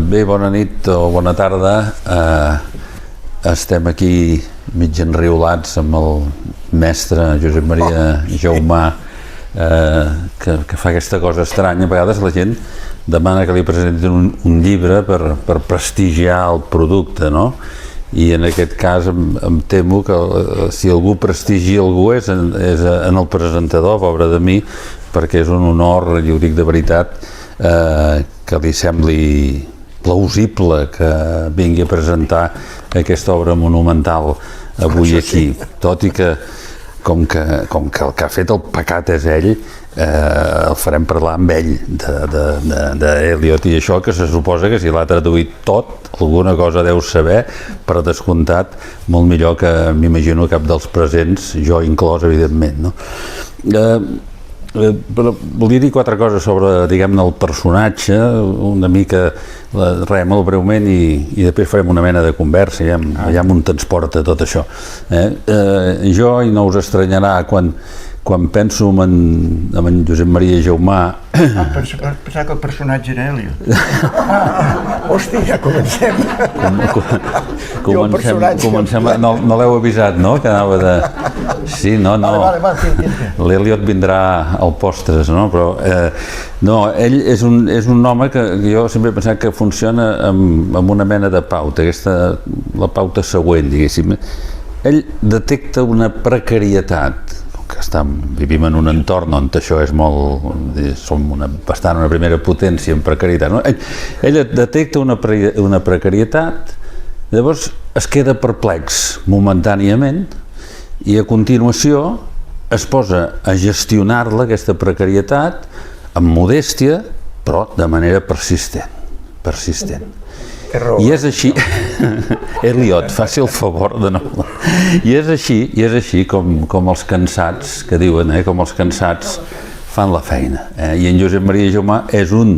Bé, bona nit o bona tarda. Estem aquí mig enriolats amb el mestre Josep Maria Jaumà, que fa aquesta cosa estranya. A vegades la gent demana que li presentin un llibre per prestigiar el producte, no? I en aquest cas em temo que si algú prestigia algú és en el presentador, pobre de mi, perquè és un honor, i ho dic de veritat, que li sembli plausible que vingui a presentar aquesta obra monumental avui aquí, tot i que com que el que ha fet el pecat és ell, el farem parlar amb ell d'Eliot i això, que se suposa que si l'ha traduït tot, alguna cosa deu saber, per descomptat, molt millor que m'imagino cap dels presents, jo inclòs, evidentment, no? Però volia dir quatre coses sobre, diguem-ne, el personatge, una mica, molt breument, i després farem una mena de conversa, ja on ens porta tot això. Jo, i no us estranyarà, quan penso en Josep Maria Jaumà... Pensava que el personatge era Eliot. Hòstia, ja comencem. Comencem, no l'heu avisat, no? Que anava de... Sí, no. L'Eliot vindrà al postres, no? Però, no, ell és un home que jo sempre he pensat que funciona amb una mena de pauta, la pauta següent, diguéssim. Ell detecta una precarietat, que vivim en un entorn on això és molt... som bastant una primera potència en precarietat, no? Ell detecta una precarietat, llavors es queda perplex momentàniament i a continuació es posa a gestionar-la, aquesta precarietat, amb modèstia, però de manera persistent. I és així, Eliot, faci el favor de no... I és així com els cansats, que diuen, com els cansats fan la feina. I en Josep Maria Jaumà és un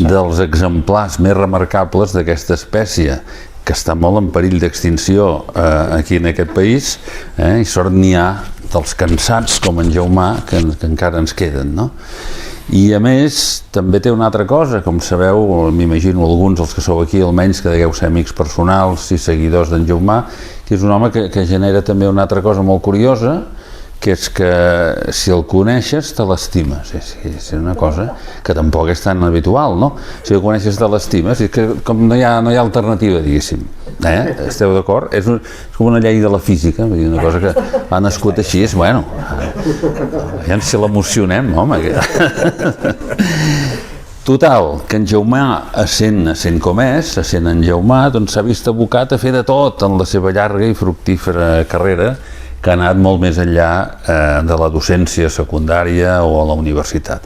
dels exemplars més remarcables d'aquesta espècie, que està molt en perill d'extinció aquí en aquest país, i sort n'hi ha dels cansats com en Jaumà que encara ens queden, no? I a més també té una altra cosa, com sabeu, m'imagino alguns dels que sou aquí almenys que degueu ser amics personals i seguidors d'en Jaumà, que és un home que genera també una altra cosa molt curiosa, que és que si el coneixes te l'estimes. És una cosa que tampoc és tan habitual, no? Si el coneixes te l'estimes, és que com no hi ha alternativa, diguéssim. Esteu d'acord? És com una llei de la física, una cosa que ha nascut així, és bueno, ja si l'emocionem, home. Total, que en Jaumà, essent com és, essent en Jaumà, doncs s'ha vist abocat a fer de tot en la seva llarga i fructífera carrera, que ha anat molt més enllà de la docència secundària o a la universitat.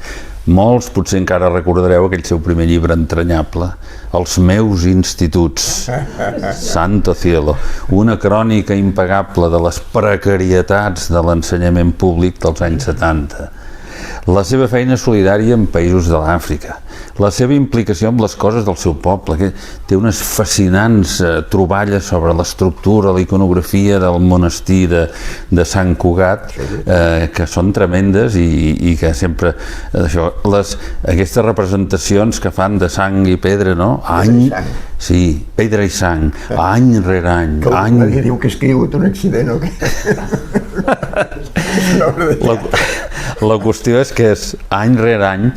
Molts potser encara recordareu aquell seu primer llibre entranyable, Els meus instituts, Santo Cielo, una crònica impagable de les precarietats de l'ensenyament públic dels anys 70. La seva feina solidària en països de l'Àfrica, la seva implicació amb les coses del seu poble, que té unes fascinants troballes sobre l'estructura, la iconografia del monestir de Sant Cugat, que són tremendes i que sempre... Aquestes representacions que fan de sang i pedra, no? Sí, pedra i sang, any rere any. Algú diu que ha escrigut un accident o què? La qüestió és que és any rere any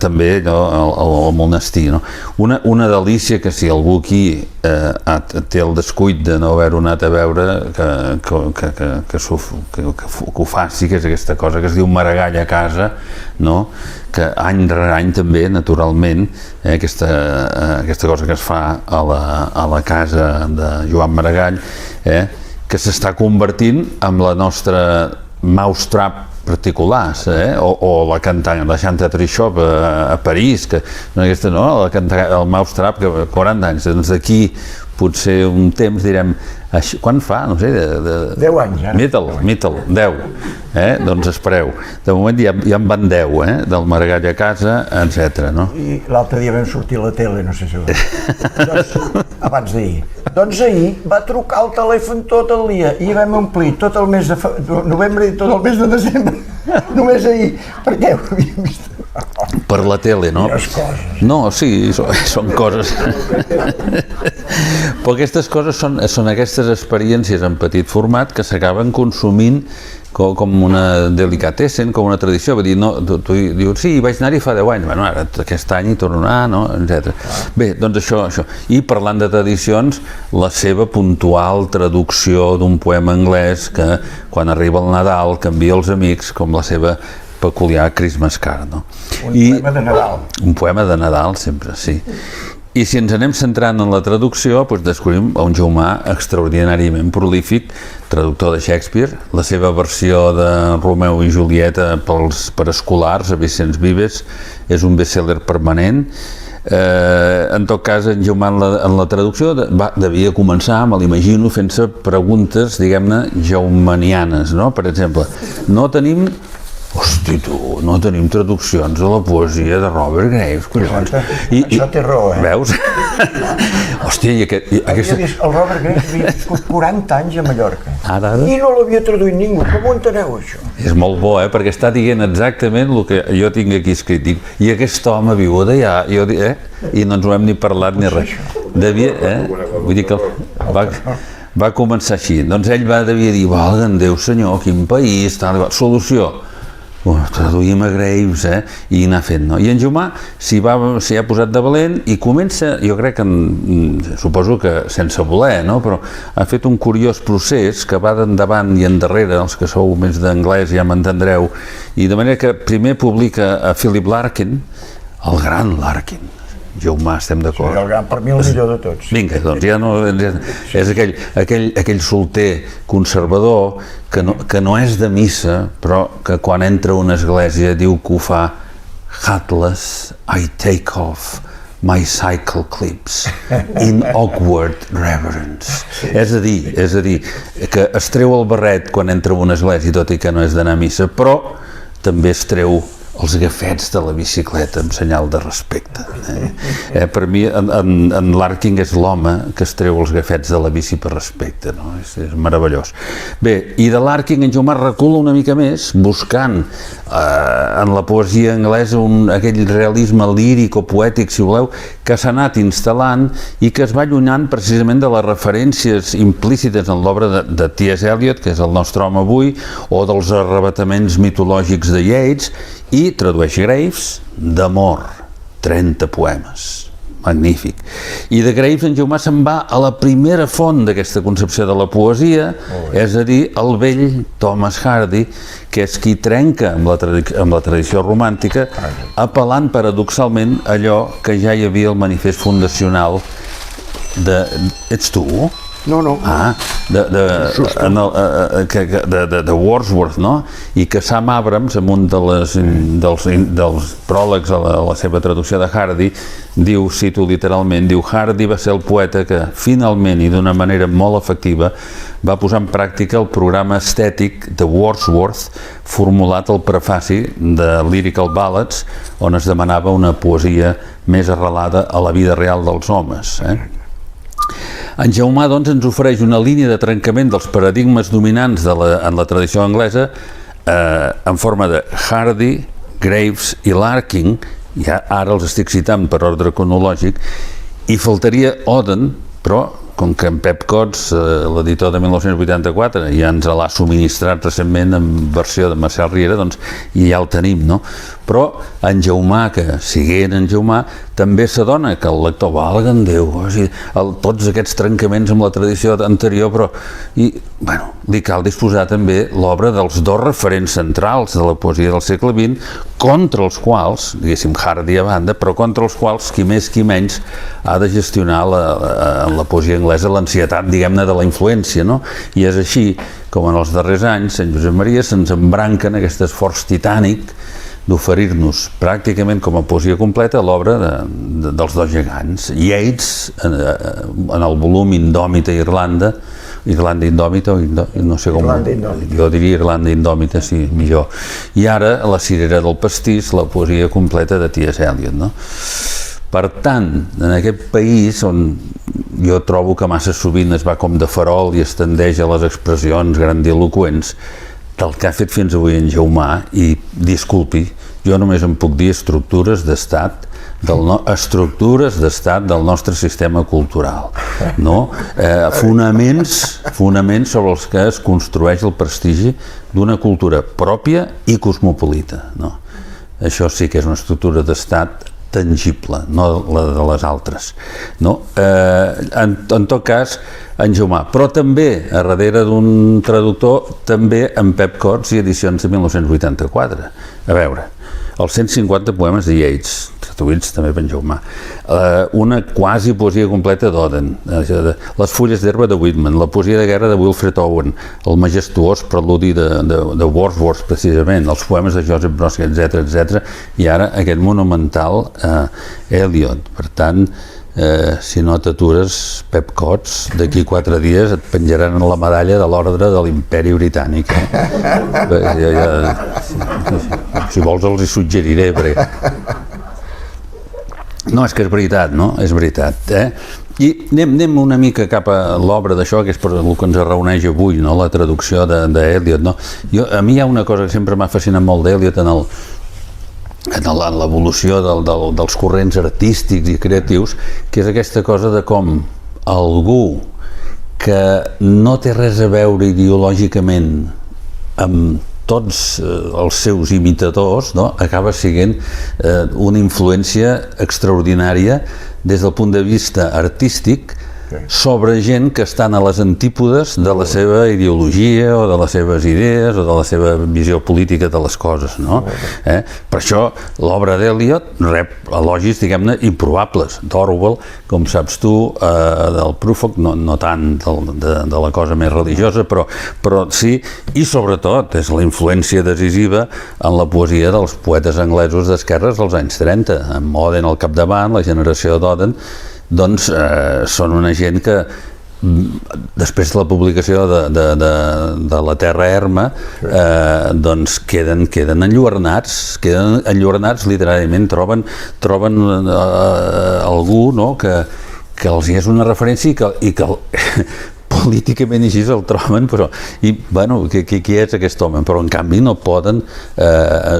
també al monestir. Una delícia que si algú aquí té el descuit de no haver-ho anat a veure, que ho faci, que és aquesta cosa que es diu Maragall a casa, que any rere any també, naturalment, aquesta cosa que es fa a la casa de Joan Maragall, que s'està convertint en la nostra mousetrap particulars, o la Chanterie Shop a París, el mousetrap que 40 anys, doncs d'aquí potser un temps direm, quan fa? No sé, 10 anys, ara. Mittel, 10, doncs espereu. De moment ja en van 10, del Maragall a casa, etc. I l'altre dia vam sortir a la tele, no sé si abans d'ahir. Doncs ahir va trucar al telèfon tot el dia i vam omplir tot el mes de novembre i tot el mes de desembre. Només ahir, per què ho havíem vist? Per la tele, no? Quines coses. No, sí, són coses. Però aquestes coses són aquestes experiències en petit format que s'acaben consumint com una delicatessen, com una tradició. Vull dir, no, tu dius, sí, vaig anar-hi fa 10 anys, bueno, ara aquest any hi torno a anar, no? Etc. Bé, doncs això. I parlant de tradicions, la seva puntual traducció d'un poema anglès que, quan arriba el Nadal, canvia els amics, com la seva peculiar Christmas Card, no? Poema de Nadal. Un poema de Nadal, sempre, sí. I si ens anem centrant en la traducció, doncs descobrim un Jaumà extraordinàriament prolífic, traductor de Shakespeare, la seva versió de Romeu i Julieta per escolars, a Vicenç Vives, és un best-seller permanent. En tot cas, en Jaumà en la traducció devia començar, me l'imagino, fent-se preguntes, diguem-ne, jaumanianes, no? Per exemple, no tenim traduccions de la poesia de Robert Graves, collons. Això té raó, Veus? Hòstia, i aquesta... El Robert Graves havia viscut 40 anys a Mallorca. Ara? I no l'havia traduït ningú. Com ho enteneu, això? És molt bo, perquè està dient exactament el que jo tinc aquí escrit. I aquest home viu d'allà, i no ens ho hem ni parlat ni res. Vull dir que va començar així. Doncs ell devia dir, valga'm Déu senyor, quin país, solució. Traduïm a Graves, i anar fent, no? I en Jaumà s'hi ha posat de valent i comença, jo crec que, suposo que sense voler, no? Però ha fet un curiós procés que va d'endavant i endarrere, els que sou més d'anglès ja m'entendreu, i de manera que primer publica a Philip Larkin, el gran Larkin. Jaumà, estem d'acord? Sí, el gran, per mi el millor de tots. Vinga, doncs ja no... És aquell solter conservador que no és de missa, però que quan entra a una església diu que ho fa hatless, I take off my cycle clips in awkward reverence. És a dir, que es treu el barret quan entra a una església, tot i que no és d'anar a missa, però també es treu els gafets de la bicicleta amb senyal de respecte. Per mi, en Larkin és l'home que es treu els gafets de la bici per respecte, no? És meravellós. Bé, i de Larkin en Jaumà recula una mica més, buscant en la poesia anglesa aquell realisme líric o poètic, si voleu, que s'ha anat instal·lant i que es va allunyant precisament de les referències implícites en l'obra de T.S. Eliot, que és el nostre home avui, o dels arrebataments mitològics de Yeats, i tradueix Graves d'amor, 30 poemes, magnífic. I de Graves en Jaumà se'n va a la primera font d'aquesta concepció de la poesia, és a dir, el vell Thomas Hardy, que és qui trenca amb la tradició romàntica, apel·lant paradoxalment allò que ja hi havia al manifest fundacional de... Ets tu? No. De Wordsworth, no? I que Sam Abrams, en un dels pròlegs a la seva traducció de Hardy, diu, cito literalment, diu, Hardy va ser el poeta que finalment i d'una manera molt efectiva va posar en pràctica el programa estètic de Wordsworth formulat al prefaci de Lyrical Ballads, on es demanava una poesia més arrelada a la vida real dels homes. En Jaumà, doncs, ens ofereix una línia de trencament dels paradigmes dominants en la tradició anglesa en forma de Hardy, Graves i Larkin, ja ara els estic citant per ordre cronològic, i faltaria Auden, però com que en Pep Cots, l'editor de 1984, ja ens l'ha subministrat recentment en versió de Marcel Riera, doncs ja el tenim, no? Però en Jaumà, que siguent en Jaumà, també s'adona que el lector, valga'm Déu, tots aquests trencaments amb la tradició anterior, però li cal disposar també l'obra dels dos referents centrals de la poesia del segle XX, contra els quals, diguéssim Hardy a banda, però contra els quals, qui més qui menys, ha de gestionar en la poesia anglesa l'ansietat, diguem-ne, de la influència, no? I és així com en els darrers anys, Sant Josep Maria se'ns embranca en aquest esforç titànic d'oferir-nos pràcticament com a poesia completa l'obra dels dos gegants. Yeats, en el volum Indòmita Irlanda Indòmita, no sé com... Jo diria Irlanda Indòmita, sí, millor. I ara, La cirera del pastís, la poesia completa de T.S. Eliot, no? Per tant, en aquest país on jo trobo que massa sovint es va com de farol i es tendeix a les expressions grandiloqüents, del que ha fet fins avui en Jaumà, i disculpi, jo només em puc dir estructures d'estat del nostre sistema cultural, no? Fonaments sobre els que es construeix el prestigi d'una cultura pròpia i cosmopolita, no? Això sí que és una estructura d'estat tangible, no la de les altres, no? En tot cas, en Jaumà, però també, a darrere d'un traductor, també en Pep Cots i edicions de 1984. A veure, els 150 poemes de Yeats, traduïts també per en Jaumà, una quasi poesia completa d'Oden, les fulles d'herba de Whitman, la poesia de guerra de Wilfred Owen, el majestuós preludi de Wordsworth, precisament, els poemes de Joseph Brodsky, etc., i ara aquest monumental Eliot. Per tant, si no t'atures, Pep Cots, d'aquí 4 dies et penjaran la medalla de l'ordre de l'Imperi Britànic. Si vols els hi suggeriré, perquè... No, és que és veritat, no? És veritat, I anem una mica cap a l'obra d'això, que és per el que ens reuneix avui, no? La traducció d'Eliot, no? A mi hi ha una cosa que sempre m'ha fascinat molt d'Eliot en l'evolució dels corrents artístics i creatius, que és aquesta cosa de com algú que no té res a veure ideològicament amb tots els seus imitadors, no? Acaba sent una influència extraordinària des del punt de vista artístic sobre gent que estan a les antípodes de la seva ideologia o de les seves idees o de la seva visió política de les coses, no? Per això l'obra d'Eliot rep elogis, diguem-ne, improbables, d'Orwell, com saps tu, del Prufrock, no tant de la cosa més religiosa, però sí, i sobretot és la influència decisiva en la poesia dels poetes anglesos d'esquerres dels anys 30, amb Oden al capdavant, la generació d'Oden, doncs són una gent que després de la publicació de La Terra Erma doncs queden enlluernats literàriament, troben algú, no?, que els hi és una referència i que políticament així el troben, però qui és aquest home? Però en canvi no poden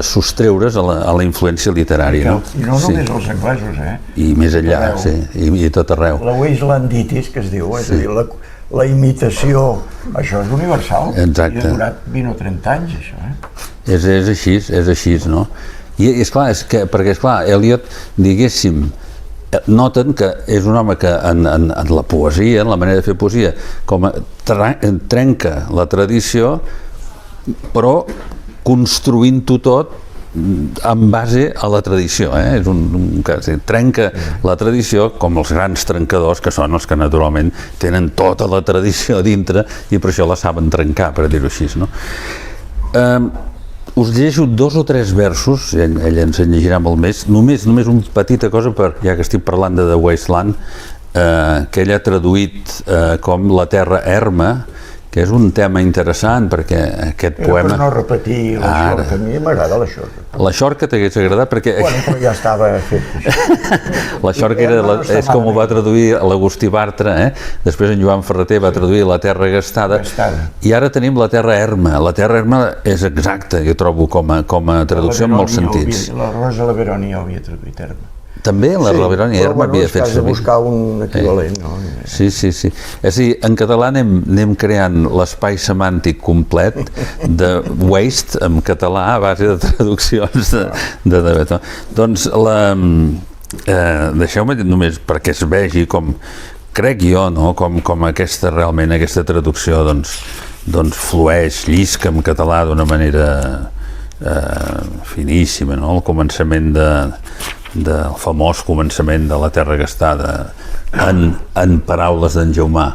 sostreure's a la influència literària. I no només els anglesos, I més enllà, sí, i tot arreu. La wastelanditis, que es diu, és a dir, la imitació, això és universal. Exacte. I ha durat 20 o 30 anys, això. És així, no? I esclar, perquè Eliot, diguéssim, noten que és un home que en la poesia, en la manera de fer poesia, com trenca la tradició, però construint-ho tot en base a la tradició, és un cas, trenca la tradició com els grans trencadors, que són els que naturalment tenen tota la tradició dintre i per això la saben trencar, per dir-ho així, no? Us llegeixo 2 o 3 versos, ell ens en llegirà molt més, només una petita cosa, ja que estic parlant de The Wasteland, que ell ha traduït com La Terra Erma, que és un tema interessant perquè aquest poema... Per no repetir la Xorca, a mi m'agrada la Xorca. La Xorca t'hagués agradat perquè... Bueno, però ja estava fet. La Xorca és com ho va traduir l'Agustí Bartra, després en Joan Ferreter va traduir La Terra Gastada, i ara tenim La Terra Erma. La Terra Erma és exacta, jo trobo, com a traducció en molts sentits. La Rosa Laveroni ho havia traduït Erma. També la Laveroni Erma havia fet servir. Sí, però és buscar un equivalent, no? Sí. És a dir, en català anem creant l'espai semàntic complet de waste en català a base de traduccions de Beethoven. Doncs deixeu-me només perquè es vegi com, crec jo, no? Com aquesta traducció doncs flueix, llisca en català d'una manera finíssima, no? El començament del famós començament de La Terra Gastada en paraules d'en Jaumà: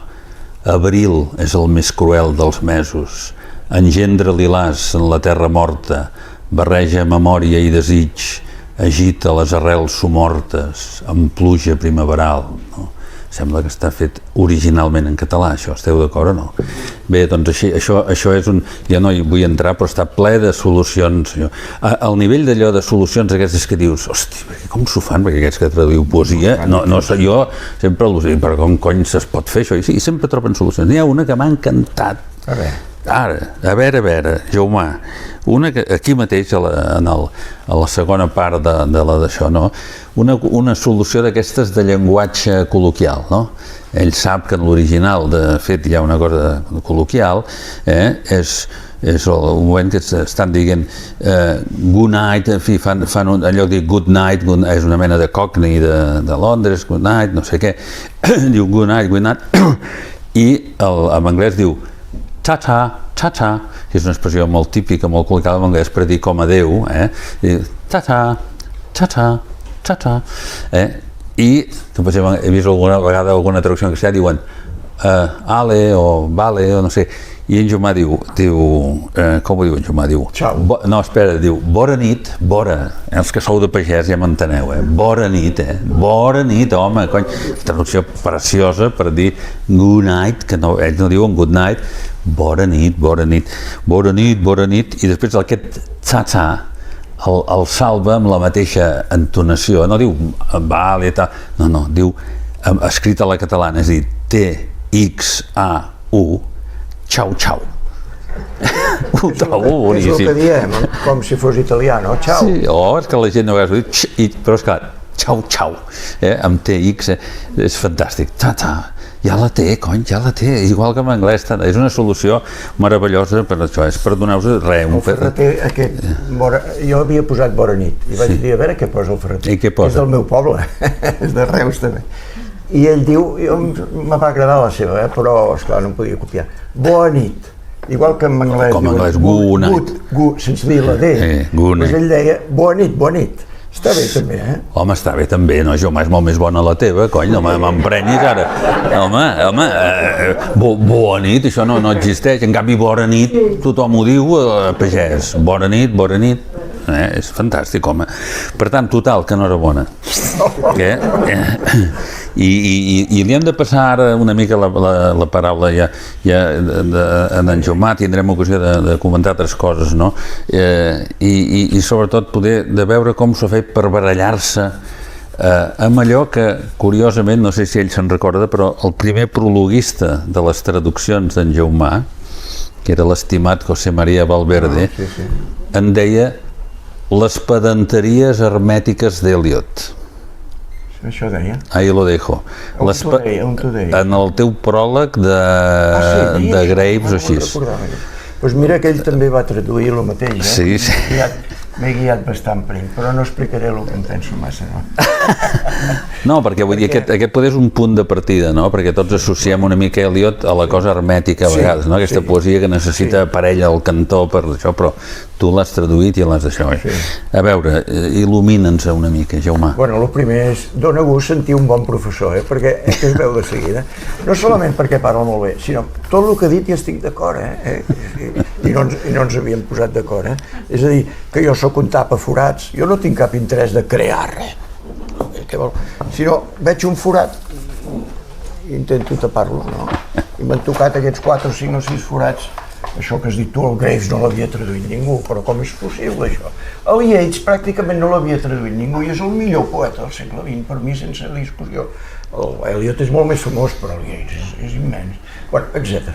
abril és el més cruel dels mesos, engendra lilàs en la terra morta, barreja memòria i desig, agita les arrels somortes amb pluja primaveral, no? Sembla que està fet originalment en català, això, esteu d'acord o no? Bé, doncs això és ja no hi vull entrar, però està ple de solucions. Al nivell d'allò de solucions aquestes que dius, hosti, com s'ho fan? Perquè aquests que traduïu poesia, no sé, jo sempre però com cony es pot fer això? I sempre troben solucions. N'hi ha una que m'ha encantat. Ara, a veure, Jaumà, aquí mateix, a la segona part de la d'això, no? Una solució d'aquestes de llenguatge col·loquial, no? Ell sap que en l'original, de fet, hi ha una cosa col·loquial, és el moment que estan dient good night, en fi, fan en lloc de dir good night, és una mena de cockney de Londres, good night, no sé què, diu good night, i en anglès diu ta-ta, que és una expressió molt típica, molt col·loquial en anglès per dir com adeu, ta-ta, i, per exemple, he vist alguna vegada alguna traducció en castellà, diuen ale o vale o no sé, i en Jaumà diu, com ho diu en Jaumà? Diu, no, espera, diu, bona nit, els que sou de pagès ja m'enteneu, bona nit, home, cony, traducció preciosa per dir good night, que ells no diuen good night, bona nit, i després aquest ta-ta el salva amb la mateixa entonació, no diu vale, no, diu, escrit a la catalana, és a dir, T-X-A-U, Ciao. Ho trobo boníssim. És el que diem, com si fos italià, no? Ciao. Sí, és que la gent a vegades ho diu, però és clar, ciao, amb TX, és fantàstic. Ta-ta, ja la té, igual que en anglès, és una solució meravellosa per això, és per donar-vos res. El ferreter aquest, jo havia posat bona nit, i vaig dir, a veure què posa el ferreter. I què posa? És del meu poble, és de Reus també. I ell diu, me va agradar la seva, però esclar, no em podia copiar. Bona nit, igual que en anglès com en anglès, good night, sense dir la D, doncs ell deia bona nit, està bé també, Home, està bé també, no, Jaumà, és molt més bona la teva, cony, no m'emprenyis ara, home, bona nit, això no existeix, en canvi bona nit, tothom ho diu a pagès, bona nit, és fantàstic, home. Per tant, total, que enhorabona. I li hem de passar ara una mica la paraula ja en en Jaumà, tindrem ocasió de comentar altres coses, no? I sobretot poder de veure com s'ha fet per barallar-se amb allò que, curiosament, no sé si ell se'n recorda, però el primer prologuista de les traduccions d'en Jaumà, que era l'estimat José María Valverde, en deia les pedanteries hermètiques d'Eliot. Això deia? Ahí lo dejo. On t'ho deia? En el teu pròleg de Graves o així. Doncs mira que ell també va traduir el mateix, Sí. M'he guiat bastant per ell, però no explicaré el que em penso massa, no? No, perquè vull dir, aquest poder és un punt de partida, no? Perquè tots associem una mica Eliot a la cosa hermètica a vegades, no? Aquesta poesia que necessita parella al cantó per això, però tu l'has traduït i l'has d'això. A veure, il·lumina'ns una mica, Jaumà. Bueno, el primer és, dona gust sentir un bon professor, perquè és que es veu de seguida. No solament perquè parla molt bé, sinó tot el que ha dit hi estic d'acord, I no ens havíem posat d'acord, És a dir, que jo sóc un tapaforats, jo no tinc cap interès de crear res, sinó veig un forat i intento tapar-lo, no? I m'han tocat aquests 4 o 5 o 6 forats, això que has dit tu, el Graves no l'havia traduït ningú, però com és possible això? El Yeats pràcticament no l'havia traduït ningú i és el millor poeta del segle XX, per mi sense discussió. Eliot és molt més famós, però el Yeats és immens, etc.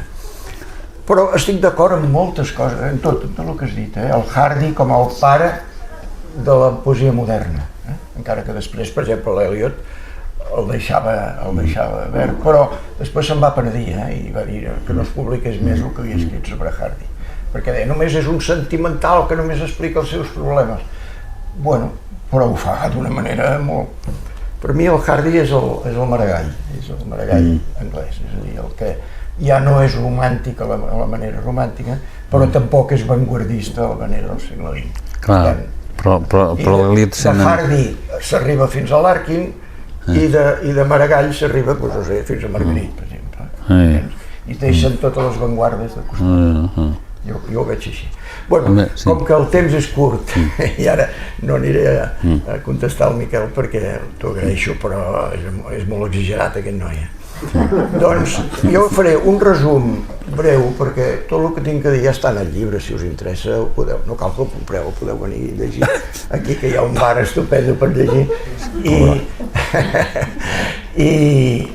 Però estic d'acord amb moltes coses, en tot el que has dit, el Hardy com el pare de la poesia moderna, encara que després, per exemple, l'Eliot el deixava verd, però després se'n va penedir i va dir que no es publiqués més el que havia escrit sobre Hardy, perquè deia, només és un sentimental que només explica els seus problemes. Bueno, però ho fa d'una manera molt... Per mi el Hardy és el Maragall anglès, és a dir, el que ja no és romàntic a la manera romàntica, però tampoc és vanguardista a la manera del segle XX. Clar, però l'Eliot... De Hardy s'arriba fins a Larkin i de Maragall s'arriba, no sé, fins a Margarit, per exemple. I deixen totes les vanguardes de costat. Jo ho veig així. Bueno, com que el temps és curt i ara no aniré a contestar al Miquel perquè t'ho agraeixo, però és molt exagerat aquest noi. Doncs jo faré un resum breu perquè tot el que tinc a dir ja està en el llibre, si us interessa no cal que el compreu, el podeu venir a llegir aquí, que hi ha un bar estupendo per llegir i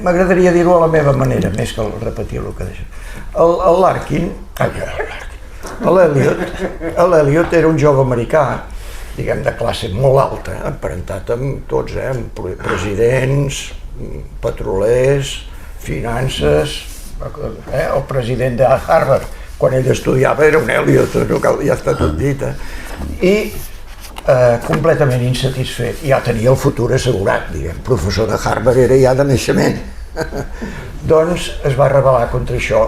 m'agradaria dir-ho a la meva manera, més que repetir el que deixo. L'Eliot era un jove americà, diguem, de classe molt alta, emparentat amb tots, amb presidents, petrolers, finances, el president de Harvard, quan ell estudiava, era un Eliot, ja està tot dit, i completament insatisfet, ja tenia el futur assegurat, diguem, professor de Harvard era ja de naixement. Doncs es va rebel·lar contra això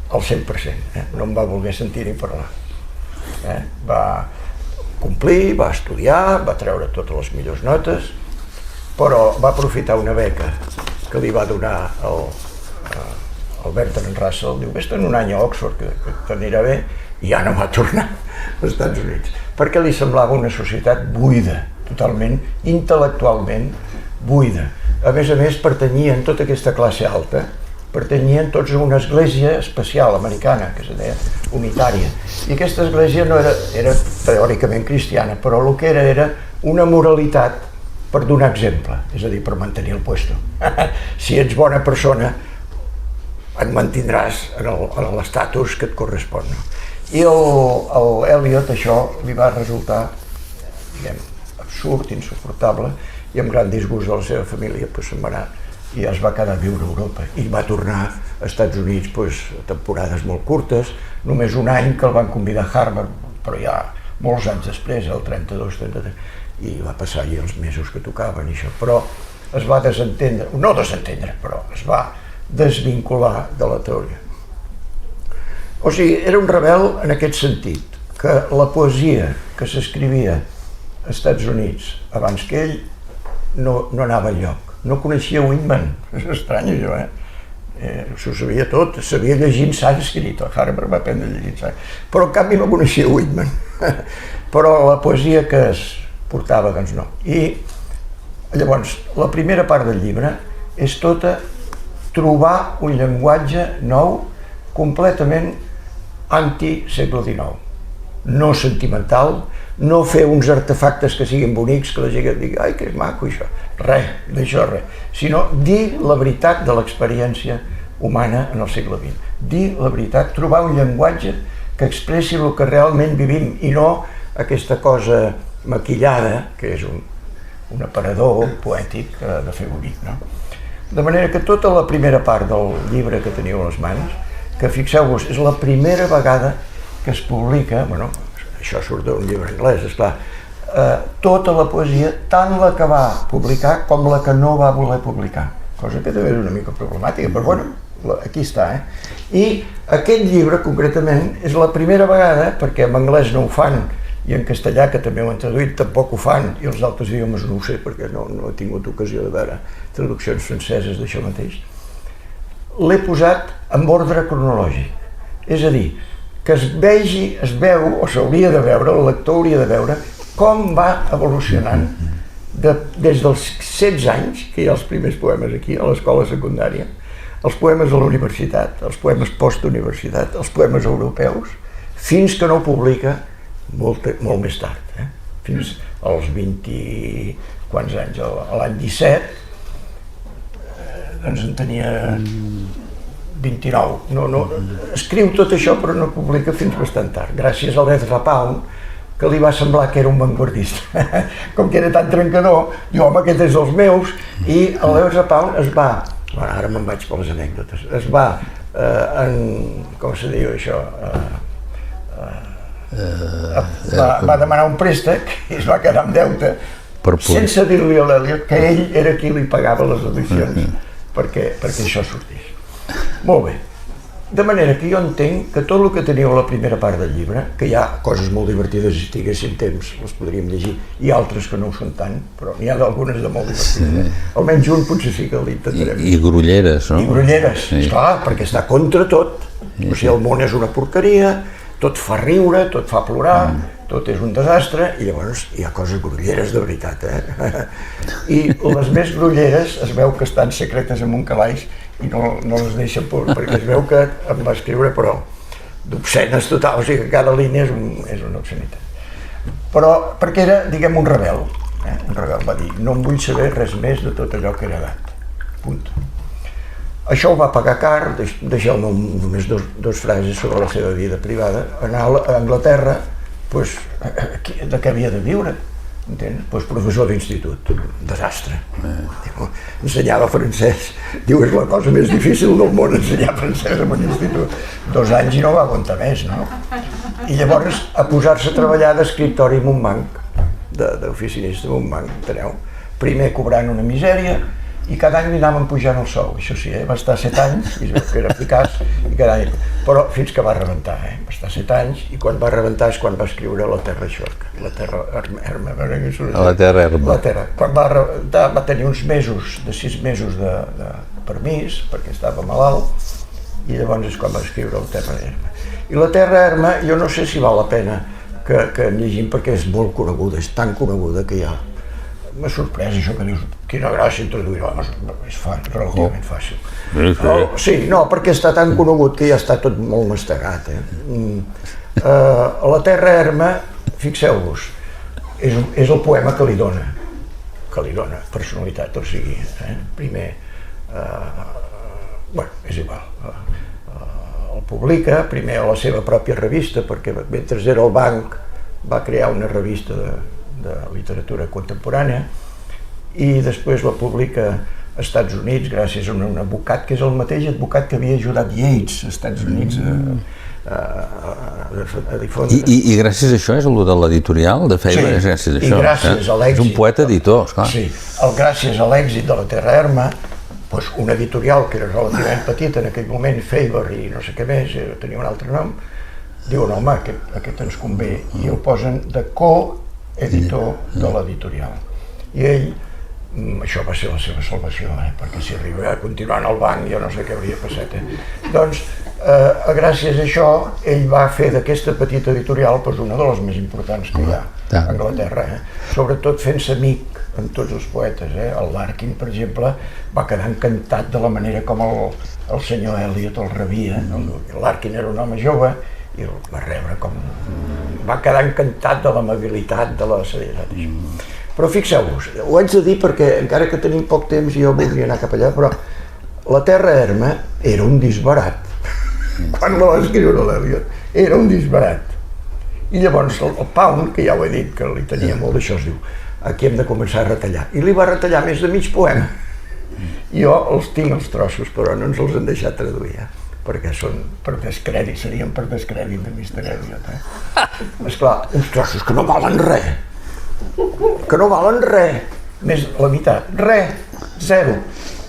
al 100%, no em va voler sentir ni parlar. Va complir, va estudiar, va treure totes les millors notes, però va aprofitar una beca que li va donar el Bertrand Russell, diu, vés-te'n un any a Oxford, que t'anirà bé, i ja no va tornar als Estats Units, perquè li semblava una societat buida, totalment, intel·lectualment buida. A més, pertanyien, tota aquesta classe alta, pertanyien tots a una església especial americana, que es deia unitària. I aquesta església no era teòricament cristiana, però el que era una moralitat per donar exemple, és a dir, per mantenir el puesto. Si ets bona persona, et mantindràs en l'estatus que et correspon. I l'Eliot això li va resultar, diguem, absurd, insuportable, i amb gran disgust de la seva família se'n va anar i es va quedar a viure a Europa i va tornar als Estats Units a temporades molt curtes, només un any que el van convidar a Harvard, però ja molts anys després, el 32, 33, i va passar allà els mesos que tocaven i això, però es va desentendre, no desentendre, però es va desvincular de la teoria. O sigui, era un rebel en aquest sentit, que la poesia que s'escrivia als Estats Units abans que ell no anava enlloc. No coneixia Whitman, és estrany això, s'ho sabia tot, sabia llegir en sànscrit, a Harvard va aprendre a llegir en sànscrit, però en canvi no coneixia Whitman, però la poesia que es portava, doncs no. I llavors, la primera part del llibre és tota trobar un llenguatge nou completament anti-segle XIX, no sentimental, no fer uns artefactes que siguin bonics, que la gent digui, ai, que és maco això, res, d'això res, sinó dir la veritat de l'experiència humana en el segle XX. Dir la veritat, trobar un llenguatge que expressi el que realment vivim i no aquesta cosa maquillada, que és un aparador poètic de fer bonic, no? De manera que tota la primera part del llibre que teniu a les mans, que fixeu-vos, és la primera vegada que es publica, bueno, això surt d'un llibre anglès, esclar, tota la poesia, tant la que va publicar com la que no va voler publicar, cosa que també és una mica problemàtica, però bueno, aquí està. I aquest llibre, concretament, és la primera vegada, perquè en anglès no ho fan, i en castellà, que també ho han traduït, tampoc ho fan, i els altres idiomes no ho sé, perquè no he tingut ocasió de veure traduccions franceses d'això mateix, l'he posat en ordre cronològic, és a dir, que es veu, o s'hauria de veure, el lector hauria de veure, com va evolucionant des dels 16 anys, que hi ha els primers poemes aquí, a l'escola secundària, els poemes a la universitat, els poemes post-universitat, els poemes europeus, fins que no ho publica molt més tard, fins als 20 quants anys, l'any 17, doncs en tenia 29. Escriu tot això però no publica fins bastant tard, gràcies a l'Ezra Pound, que li va semblar que era un vanguardista. Com que era tan trencador, diu, home, aquest és dels meus, i l'Ezra Pound es va, bueno, ara me'n vaig per les anècdotes, es va, com se diu això, va demanar un préstec i es va quedar amb deute, sense dir-li a l'Eliot que ell era qui li pagava les edicions perquè això sortís. Molt bé, de manera que jo entenc que tot el que teniu a la primera part del llibre, que hi ha coses molt divertides, si tinguéssim temps les podríem llegir, i altres que no ho són tant, però n'hi ha algunes de molt divertides. Almenys un potser sí que l'intentarem. I grolleres, no? I grolleres, esclar, perquè està contra tot. O sigui, el món és una porqueria, tot fa riure, tot fa plorar, tot és un desastre, i llavors hi ha coses grolleres de veritat, I les més grolleres es veu que estan secretes en un calaix i no les deixen perquè es veu que em va escriure, però d'obscenes total, o sigui que cada línia és una obscenitat. Però perquè era, diguem, un rebel. Un rebel va dir, no em vull saber res més de tot allò que he heredat. Punt. Això ho va pagar car, deixeu-me només dos frases sobre la seva vida privada. Anar a Anglaterra, de què havia de viure? Professor d'institut, desastre. Ensenyava francès, diu, és la cosa més difícil del món ensenyar francès en un institut. 2 anys i no va aguantar més, no? I llavors a posar-se a treballar d'escriptori en un banc, d'oficinista en un banc, enteneu? Primer cobrant una misèria i cada any li anaven pujant el sou, això sí, va estar 7 anys, que era eficaç, i cada any, però fins que va rebentar, va estar 7 anys, i quan va rebentar és quan va escriure La terra xorca, La terra erma, La terra erma. Quan va rebentar va tenir uns mesos, de 6 mesos de permís, perquè estava malalt, i llavors és quan va escriure La terra erma. I La terra erma, jo no sé si val la pena que en llegim, perquè és molt coneguda, és tan coneguda que ja m'ha sorprès això que dius, quina gràcia introduir-ho, és relativament fàcil. Sí, no, perquè està tan conegut que ja està tot molt mastegat. La terra erma, fixeu-vos, és el poema que li dona personalitat, o sigui, primer, és igual, el publica, primer a la seva pròpia revista, perquè mentre era al banc va crear una revista de literatura contemporània i després la publica als Estats Units gràcies a un advocat que és el mateix advocat que havia ajudat Yeats als Estats Units a difondre. I gràcies a això és el de l'editorial de Faber, és gràcies a això. I gràcies a l'èxit. És un poeta editor, esclar. Sí, gràcies a l'èxit de La terra erma, una editorial que era relativament petita en aquell moment, Faber i no sé què més, tenia un altre nom, diuen, home, aquest ens convé, i el posen de coeditor de l'editorial. I ell, això va ser la seva salvació, perquè si arriba a continuar en el banc jo no sé què hauria passat. Doncs, gràcies a això, ell va fer d'aquesta petita editorial una de les més importants que hi ha a Anglaterra, sobretot fent-se amic amb tots els poetes. El Larkin, per exemple, va quedar encantat de la manera com el senyor Eliot el rebia. El Larkin era un home jove i el va rebre com... va quedar encantat de l'amabilitat, de la serietat. Però fixeu-vos, ho haig de dir perquè encara que tenim poc temps jo voldria anar cap allà, però La terra erma era un disbarat. Quan la va escriure l'Eliot, era un disbarat. I llavors el Pound, que ja ho he dit, que li tenia molt d'això, es diu, aquí hem de començar a retallar. I li va retallar més de mig poema. Jo els tinc els trossos, però no ens els han deixat traduir, perquè són per descrèdit, serien per descrèdit de Mr. Eliot. Esclar, uns trossos que no valen res. Que no valen res, més la meitat, res, 0.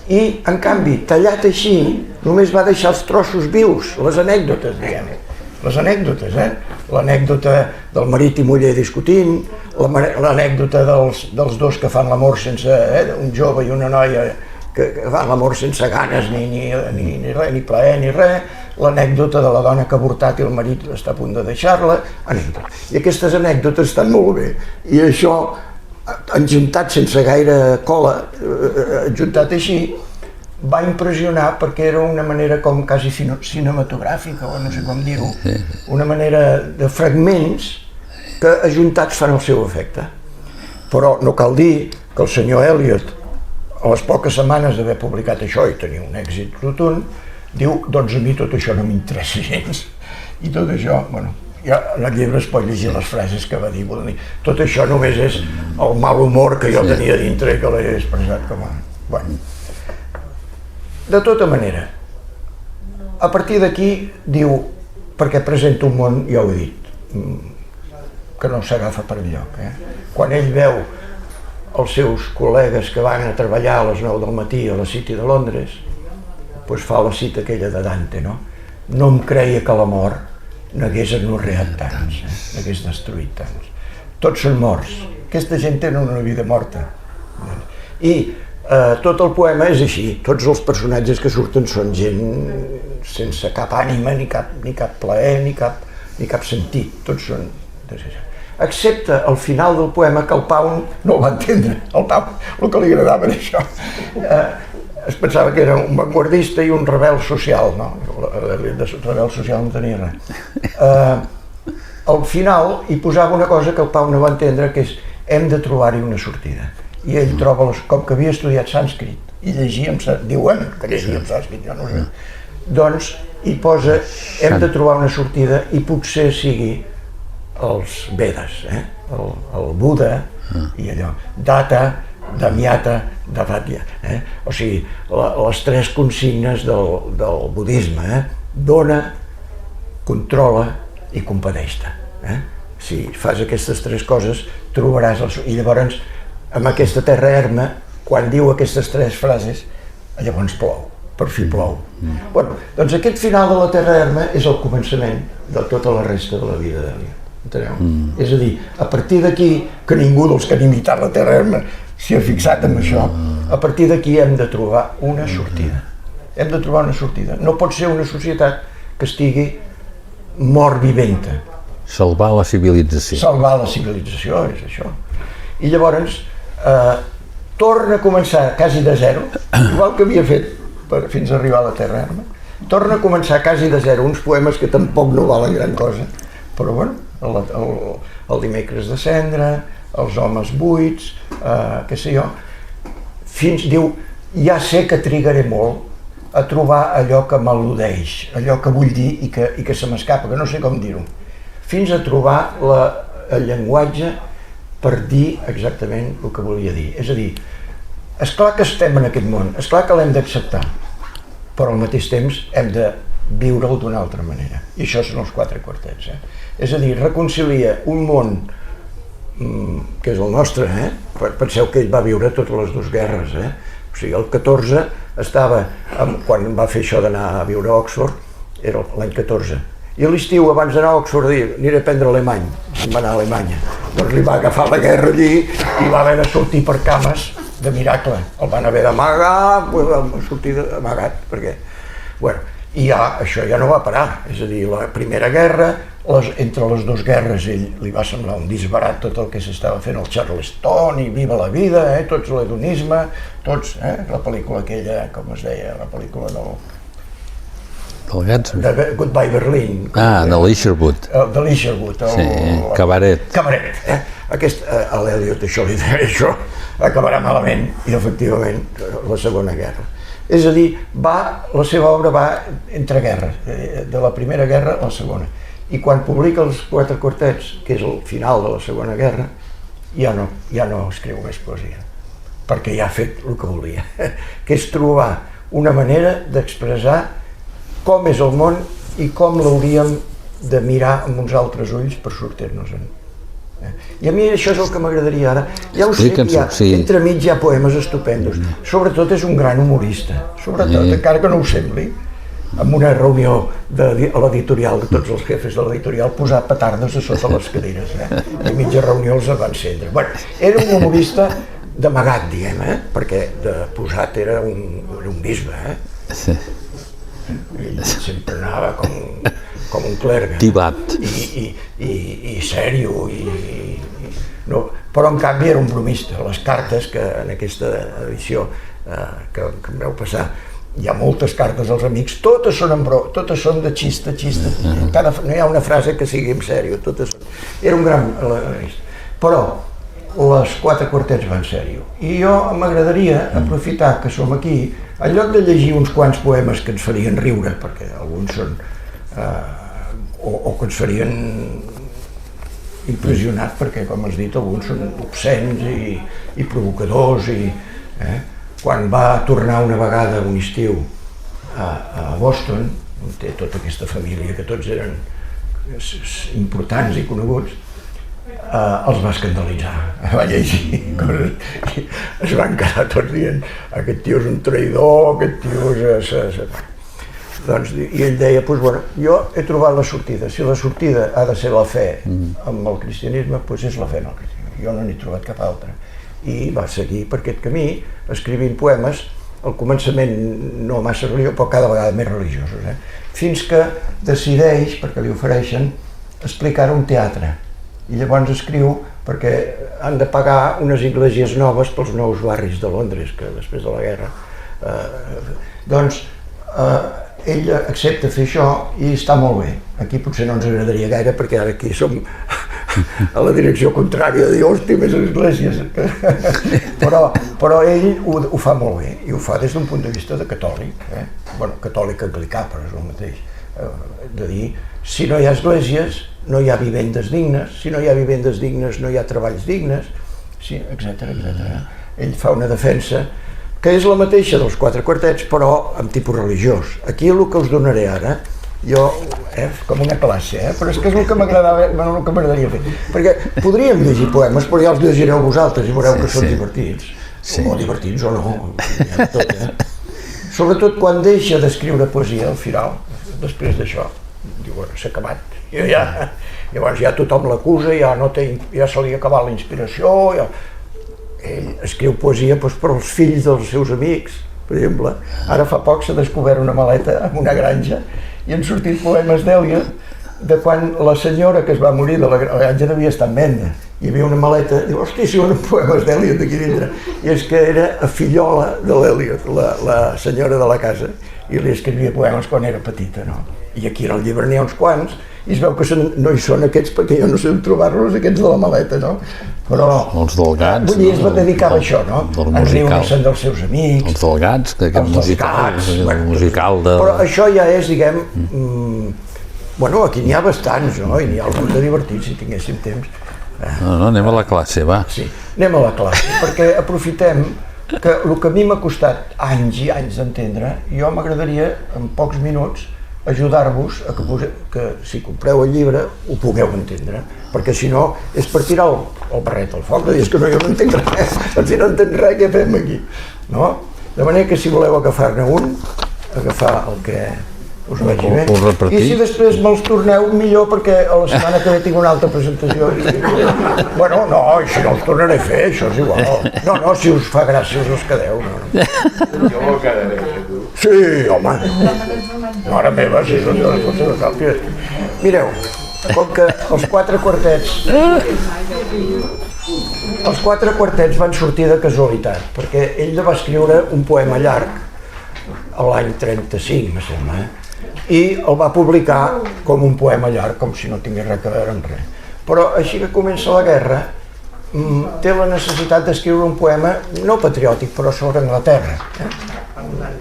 I, en canvi, tallat així, només va deixar els trossos vius, les anècdotes, diguem-ne. Les anècdotes, l'anècdota del marit i muller discutint, l'anècdota dels dos que fan l'amor sense, un jove i una noia que fan l'amor sense ganes, ni plaer, ni res, l'anècdota de la dona que ha avortat i el marit està a punt de deixar-la, anècdotes. I aquestes anècdotes estan molt bé. I això, enjuntat sense gaire cola, enjuntat així, va impressionar perquè era una manera com quasi cinematogràfica, o no sé com dir-ho, una manera de fragments que ajuntats fan el seu efecte. Però no cal dir que el senyor Eliot, a les poques setmanes d'haver publicat això i tenir un èxit rotund, diu, doncs a mi tot això no m'interessa gens. I tot això, bueno, ja en el llibre es pot llegir les frases que va dir, tot això només és el mal humor que jo tenia dintre i que l'he expressat com a... Bueno. De tota manera, a partir d'aquí diu, perquè presenta un món, ja ho he dit, que no s'agafa per enlloc. Quan ell veu els seus col·legues que van a treballar a les 9 del matí a la City de Londres, doncs fa la cita aquella de Dante, no? No em creia que la mort n'hagués anorreat tants, n'hagués destruït tants. Tots són morts. Aquesta gent tenen una vida morta. I tot el poema és així. Tots els personatges que surten són gent sense cap ànima, ni cap plaer, ni cap sentit. Tots són... Excepte al final del poema, que el Pound no ho va entendre. El Pound, el que li agradava d'això. Es pensava que era un vanguardista i un rebel social, no? De rebel social no tenia res. Al final hi posava una cosa que el Pau no va entendre, que és hem de trobar-hi una sortida. I ell troba, com que havia estudiat sànscrit, i llegir amb sànscrit, diuen que llegir amb sànscrit, jo no sé. Doncs hi posa, hem de trobar una sortida i potser sigui els Vedes, el Buda i allò, Data, Dhamyata, Davatya, o sigui, les tres consignes del budisme, dona, controla i compadeix-te. Si fas aquestes tres coses trobaràs i llavors amb aquesta terra erma, quan diu aquestes tres frases, llavors plou, per fi plou. Bueno, doncs aquest final de la terra erma és el començament de tota la resta de la vida d'Èlia. Enteneu? És a dir, a partir d'aquí, que ningú dels que han imitat la terra erma s'hi ha fixat en això, a partir d'aquí hem de trobar una sortida. Hem de trobar una sortida. No pot ser una societat que estigui mort-viventa. Salvar la civilització. Salvar la civilització, és això. I llavors torna a començar quasi de zero, igual que havia fet fins a arribar a la terra erma, torna a començar quasi de zero, uns poemes que tampoc no valen gran cosa, però bueno, el dimecres de cendra, els homes buits, què sé jo, fins, diu, ja sé que trigaré molt a trobar allò que m'al·ludeix, allò que vull dir i que se m'escapa, que no sé com dir-ho, fins a trobar el llenguatge per dir exactament el que volia dir. És a dir, esclar que estem en aquest món, esclar que l'hem d'acceptar, però al mateix temps hem de viure'l d'una altra manera. I això són els 4 quartets. És a dir, reconcilia un món que és el nostre, penseu que ell va viure totes les dues guerres, o sigui, el 14 estava, quan va fer això d'anar a viure a Oxford, era l'any 14, i a l'estiu, abans d'anar a Oxford, aniré a aprendre alemany, se'n va anar a Alemanya. Doncs li va agafar la guerra allí i va haver de sortir per cames de miracle. El van haver d'amagar, va sortir amagat, perquè... Bueno, i això ja no va parar, és a dir, la primera guerra, entre les dues guerres ell li va semblar un disbarat tot el que s'estava fent el Charleston i Viva la vida, tots l'hedonisme, tots, la pel·lícula aquella, com es deia, la pel·lícula del Goodbye Berlin. De l'Isherwood. De l'Isherwood. Sí, Cabaret. Cabaret, a l'Eliot això li deia, això acabarà malament, i efectivament la Segona Guerra. És a dir, la seva obra va entre guerres, de la Primera Guerra a la Segona. I quan publica els 4 quartets, que és el final de la Segona Guerra, ja no escriu més poesia, perquè ja ha fet el que volia, que és trobar una manera d'expressar com és el món i com l'hauríem de mirar amb uns altres ulls per sortir-nos-en. I a mi això és el que m'agradaria ara. Ja ho sé que entremig hi ha poemes estupendos. Sobretot és un gran humorista, sobretot, encara que no ho sembli, en una reunió a l'editorial, de tots els jefes de l'editorial, posar petardes a sota les cadires, i a mitja reunió els va encendre. Bueno, era un humorista d'amagat, diguem, perquè de posat era un bisbe, ell sempre anava com un clergue. Tibat. I sèrio, però en canvi era un bromista. Les cartes que en aquesta edició que em vau passar, hi ha moltes cartes als amics, totes són de xista, no hi ha una frase que sigui en sèrio, totes són. Era un gran... Però les 4 quartets van sèrio. I jo m'agradaria aprofitar que som aquí, en lloc de llegir uns quants poemes que ens farien riure, perquè alguns són... o que ens farien impressionat, perquè, com has dit, alguns són obscens i provocadors. Quan va tornar una vegada un estiu a Boston, on té tota aquesta família, que tots eren importants i coneguts, els va escandalitzar, va llegir coses i es van quedar tots dient aquest tio és un traïdor, aquest tio és... Doncs, i ell deia, doncs bueno, jo he trobat la sortida, si la sortida ha de ser la fe amb el cristianisme, doncs és la fe en el cristianisme, jo no n'he trobat cap altra. I va seguir per aquest camí, escrivint poemes, al començament no massa religiosos, però cada vegada més religiosos, fins que decideix, perquè li ofereixen, explicar un teatre. I llavors escriu perquè han de pagar unes esglésies noves pels nous barris de Londres, que després de la guerra. Doncs ell accepta fer això i està molt bé. Aquí potser no ens agradaria gaire perquè ara aquí som a la direcció contrària, de dir, hòstia, més esglésies. Però ell ho fa molt bé, i ho fa des d'un punt de vista de catòlic, bueno, catòlic anglicà, però és el mateix, de dir, si no hi ha esglésies, no hi ha vivendes dignes, si no hi ha vivendes dignes, no hi ha treballs dignes, etcètera. Ell fa una defensa que és la mateixa dels quatre quartets, però amb tipus religiós. Aquí el que us donaré ara, jo, com una classe, però és que és el que m'agradaria fer, perquè podríem llegir poemes, però ja els llegireu vosaltres i veureu que són divertits, o divertits o no, sobretot quan deixa d'escriure poesia al final, després d'això, diu, bueno, s'ha acabat, llavors ja tothom l'acusa, ja se li ha acabat la inspiració, ell escriu poesia per als fills dels seus amics, per exemple. Ara fa poc s'ha descobert una maleta en una granja i han sortit poemes d'Eliot de quan la senyora que es va morir de la granja devia estar en venda. Hi havia una maleta, diu, hòstia, si hi ha poemes d'Eliot aquí dintre. I és que era a fillola de l'Eliot, la senyora de la casa, i li escrivia poemes quan era petita, no? I aquí al llibre n'hi ha uns quants, i es veu que no hi són aquests perquè jo no sé on trobar-los, aquests de la maleta, no? Però... Els del Gats, vull dir, es va dedicar a això, no? A riure-se'n dels seus amics. Els del Gats, aquest musical de... Però això ja és, diguem... Bueno, aquí n'hi ha bastants, no? I n'hi ha algun de divertit, si tinguéssim temps. No, anem a la classe, va. Sí, anem a la classe, perquè aprofitem que el que a mi m'ha costat anys i anys d'entendre, jo m'agradaria, en pocs minuts, ajudar-vos a que si compreu el llibre ho pugueu entendre, perquè si no és per tirar el barret al foc, és que no, jo no entenc res, si no entenc res, què fem aquí? No? De manera que si voleu agafar-ne un, agafar el que us vagi bé, i si després me'ls torneu millor perquè a la setmana que ve tinc una altra presentació. Bueno, no, si no els tornaré a fer, això és igual. No, si us fa gràcia us els quedeu. Jo me'l quedaré. Sí, home. Mare meva, si són de les fotogràfies. Mireu, com que els quatre quartets van sortir de casualitat, perquè ell va escriure un poema llarg l'any 35, me sembla, i el va publicar com un poema llarg, com si no tingués res a veure amb res. Però així que comença la guerra, té la necessitat d'escriure un poema no patriòtic, però sobre Anglaterra.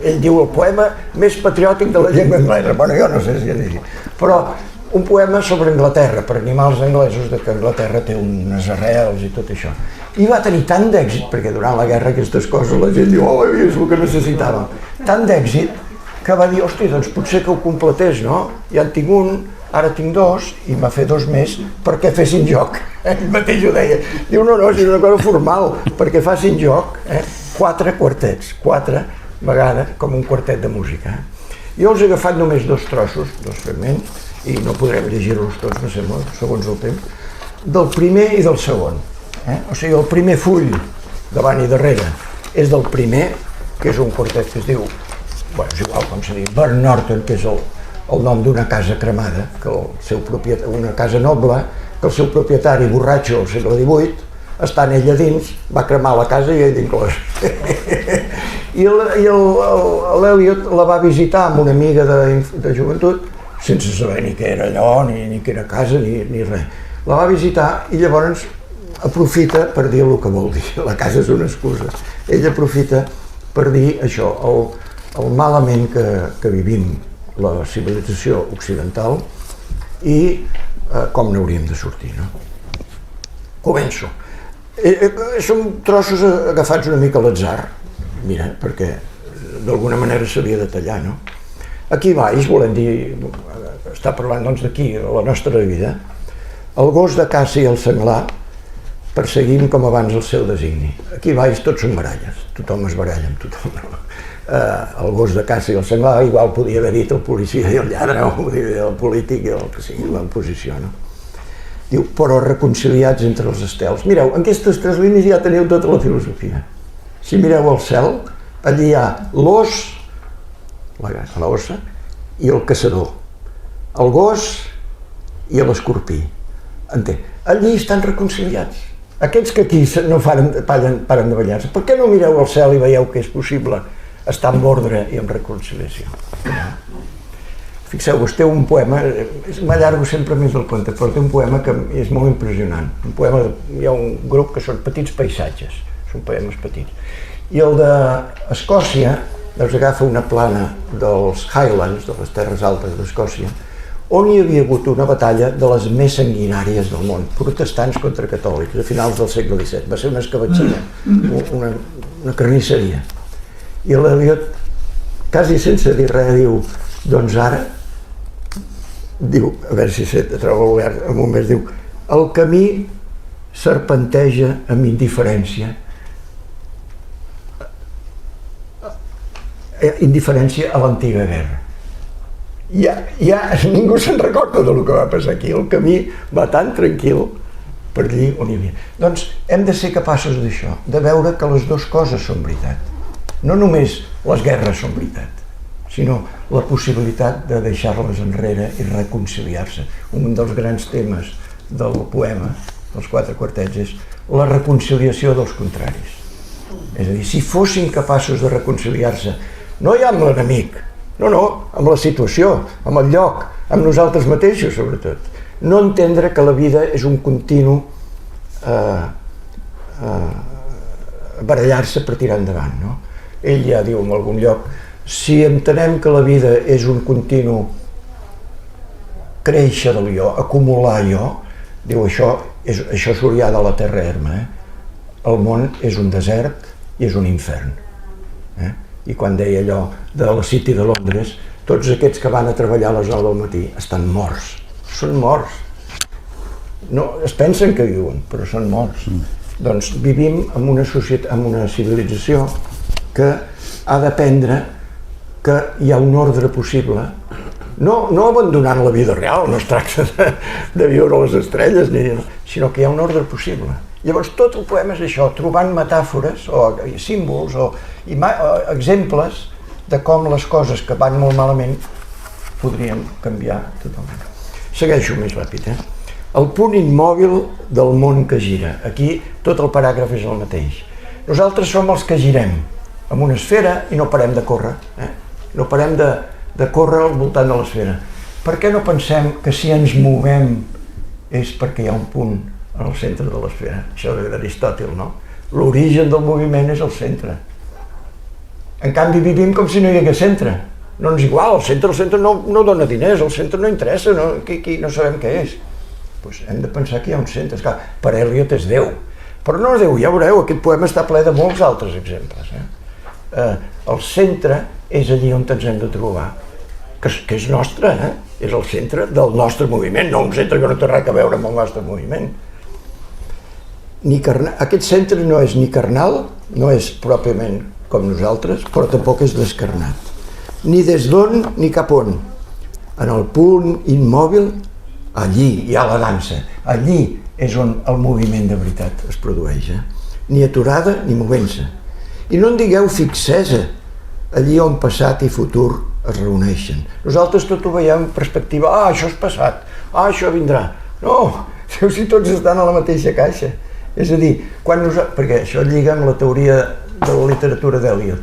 Ell diu el poema més patriòtic de la llengua anglesa. Bueno, jo no sé si és així. Però un poema sobre Anglaterra, per animar els anglesos que Anglaterra té unes arrels i tot això. I va tenir tant d'èxit, perquè durant la guerra aquestes coses la gent diu, oh, és el que necessitàvem. Tant d'èxit que va dir, hosti, doncs potser que ho completés, no? Ja en tinc un, ara tinc dos, i m'ha fet dos més perquè fessin joc. Ell mateix ho deia. Diu, no, si és una cosa formal, perquè facin joc. Quatre quartets, quatre vegades, com un quartet de música. Jo els he agafat només dos trossos, dos fragments, i no podrem llegir-los tots, me sembla, segons el temps, del primer i del segon. O sigui, el primer full, davant i darrere, és del primer, que és un quartet que es diu, bueno, és igual com se diu, Burnt Norton, que és el nom d'una casa cremada, una casa noble, que el seu propietari, borratxo al segle XVIII, estant ella dins, va cremar la casa i ell d'inclòs. I l'Eliot la va visitar amb una amiga de joventut, sense saber ni què era allò, ni què era casa, ni res. La va visitar i llavors aprofita per dir el que vol dir. La casa és una excusa. Ell aprofita per dir això, el malament que vivim la civilització occidental i com n'hauríem de sortir, no? Començo. Són trossos agafats una mica a l'atzar, mira, perquè d'alguna manera s'havia de tallar, no? Aquí baix, volem dir, està parlant doncs d'aquí, la nostra vida, el gos de caça i el senglar perseguim com abans el seu designi. Aquí baix tots són baralles, tothom es baralla amb tothom, no? El gos de caça i el senglar, igual podia haver dit el policia i el lladre, o podia dir el polític i el que sigui, l'oposició, no? Diu, però reconciliats entre els estels. Mireu, en aquestes tres línies ja teniu tota la filosofia. Si mireu al cel, allí hi ha l'os, l'ossa, i el caçador, el gos i l'escorpí. Allí estan reconciliats. Aquests que aquí no paren de ballar-se, per què no mireu al cel i veieu que és possible estar en ordre i en reconciliació? Fixeu-vos, té un poema, m'allargo sempre més del compte, però té un poema que és molt impressionant. Hi ha un grup que són petits paisatges, són poemes petits. I el d'Escòcia, doncs agafa una plana dels Highlands, de les terres altes d'Escòcia, on hi havia hagut una batalla de les més sanguinàries del món, protestants contra catòlics, a finals del segle XVII. Va ser una escabatxina, una carnisseria. I l'Eliot, quasi sense dir res, diu, doncs ara, diu, a veure si se troba obert, en un mes diu, el camí serpenteja amb indiferència. Indiferència a l'antiga guerra. Ningú se'n recorda del que va passar aquí. El camí va tan tranquil per allí on hi havia. Doncs hem de ser capaços d'això, de veure que les dues coses són veritat. No només les guerres són veritat, sinó la possibilitat de deixar-les enrere i reconciliar-se. Un dels grans temes del poema, dels 4 quartets, és la reconciliació dels contraris. És a dir, si fossin capaços de reconciliar-se, no ja amb l'enemic, no, amb la situació, amb el lloc, amb nosaltres mateixos, sobretot. No entendre que la vida és un continu barallar-se per tirar endavant, no? Ell ja diu en algun lloc, si entenem que la vida és un continu créixer del jo, acumular jo, diu això surt ja de la terra erma, el món és un desert i és un infern. I quan deia allò de la City de Londres, tots aquests que van a treballar a les 9 del matí estan morts, són morts. No, es pensen que viuen, però són morts. Doncs vivim en una societat, en una civilització que ha d'aprendre que hi ha un ordre possible, no abandonant la vida real, no es tracta de viure a les estrelles, sinó que hi ha un ordre possible. Llavors tot el poema és això, trobant metàfores o símbols o exemples de com les coses que van molt malament podrien canviar totalment. Segueixo més ràpid. El punt immòbil del món que gira. Aquí tot el paràgraf és el mateix. Nosaltres som els que girem en una esfera i no parem de córrer. No parem de córrer al voltant de l'esfera. Per què no pensem que si ens movem és perquè hi ha un punt al centre de l'esfera? Això d'Aristòtil, no? L'origen del moviment és el centre. En canvi vivim com si no hi hagués centre. No ens igual, el centre no dona diners, el centre no interessa, no sabem què és. Doncs hem de pensar que hi ha un centre. Esclar, per Eliot és Déu. Però no és Déu, ja veureu, aquest poema està ple de molts altres exemples. El centre és allí on ens hem de trobar, que és nostre, és el centre del nostre moviment, no un centre que no té res a veure amb el nostre moviment. Aquest centre no és ni carnal, no és pròpiament com nosaltres, però tampoc és descarnat. Ni des d'on ni cap on. En el punt immòbil, allí hi ha la dansa. Allí és on el moviment de veritat es produeix. Ni aturada ni movent-se. I no en digueu fixesa, allí on passat i futur es reuneixen. Nosaltres tot ho veiem en perspectiva, això és passat, això vindrà. No, si tots estan a la mateixa caixa. És a dir, perquè això lliga amb la teoria de la literatura d'Eliot.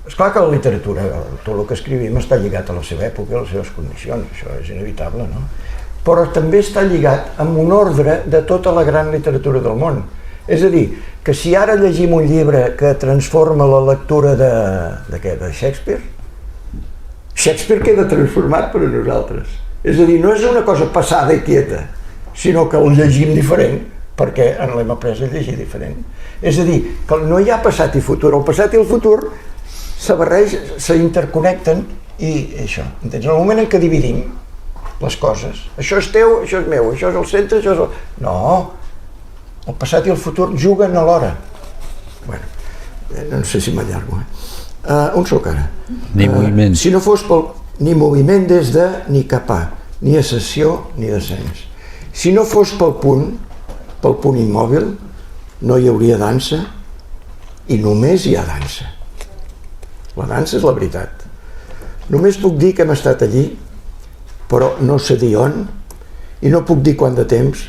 Esclar que la literatura, tot el que escrivim està lligat a la seva època, a les seves condicions, això és inevitable, no? Però també està lligat amb un ordre de tota la gran literatura del món. És a dir, que si ara llegim un llibre que transforma la lectura de Shakespeare, Shakespeare queda transformat per a nosaltres. És a dir, no és una cosa passada i quieta, sinó que el llegim diferent, perquè en l'hem après a llegir diferent. És a dir, que no hi ha passat i futur, el passat i el futur s'interconnecten i això. Entens? En el moment en què dividim les coses, això és teu, això és meu, això és el centre, això és el... No, el passat i el futur juguen alhora. Bueno, no sé si m'allargo. On soc ara? Ni moviment. Si no fos ni moviment des de ni cap a, ni accessió ni descens. Si no fos pel punt immòbil, no hi hauria dansa i només hi ha dansa. La dansa és la veritat. Només puc dir que hem estat allí, però no sé dir on, i no puc dir quant de temps,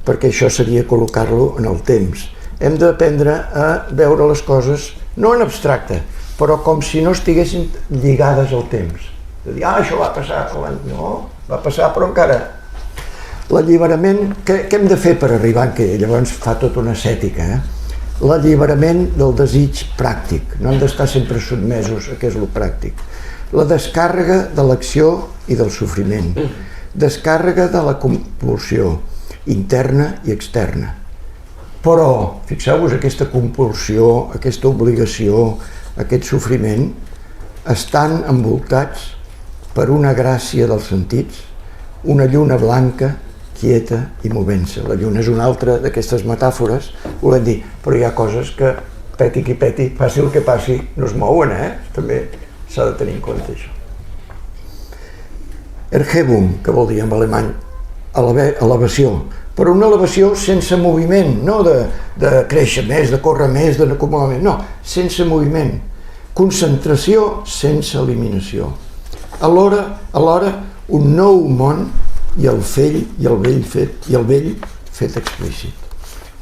perquè això seria col·locar-lo en el temps. Hem d'aprendre a veure les coses, no en abstracte, però com si no estiguessin lligades al temps. de dir, això va passar l'any... No, va passar, però encara... L'alliberament, què hem de fer per arribar en què? Llavors fa tota una ascètica, L'alliberament del desig pràctic, no hem d'estar sempre sotmesos a què és el pràctic. La descàrrega de l'acció i del sofriment, descàrrega de la compulsió interna i externa. Però, fixeu-vos, aquesta compulsió, aquesta obligació, aquest sofriment, estan envoltats per una gràcia dels sentits, una lluna blanca, quieta i movent-se. La lluna és una altra d'aquestes metàfores, volem dir, però hi ha coses que, peti qui peti, passi el que passi, no es mouen, També s'ha de tenir en compte això. Erhebung, que vol dir en alemany elevació, però una elevació sense moviment, no de créixer més, de córrer més, d'acumular més, no, sense moviment. Concentració sense eliminació. Alhora un nou món i el vell fet explícit,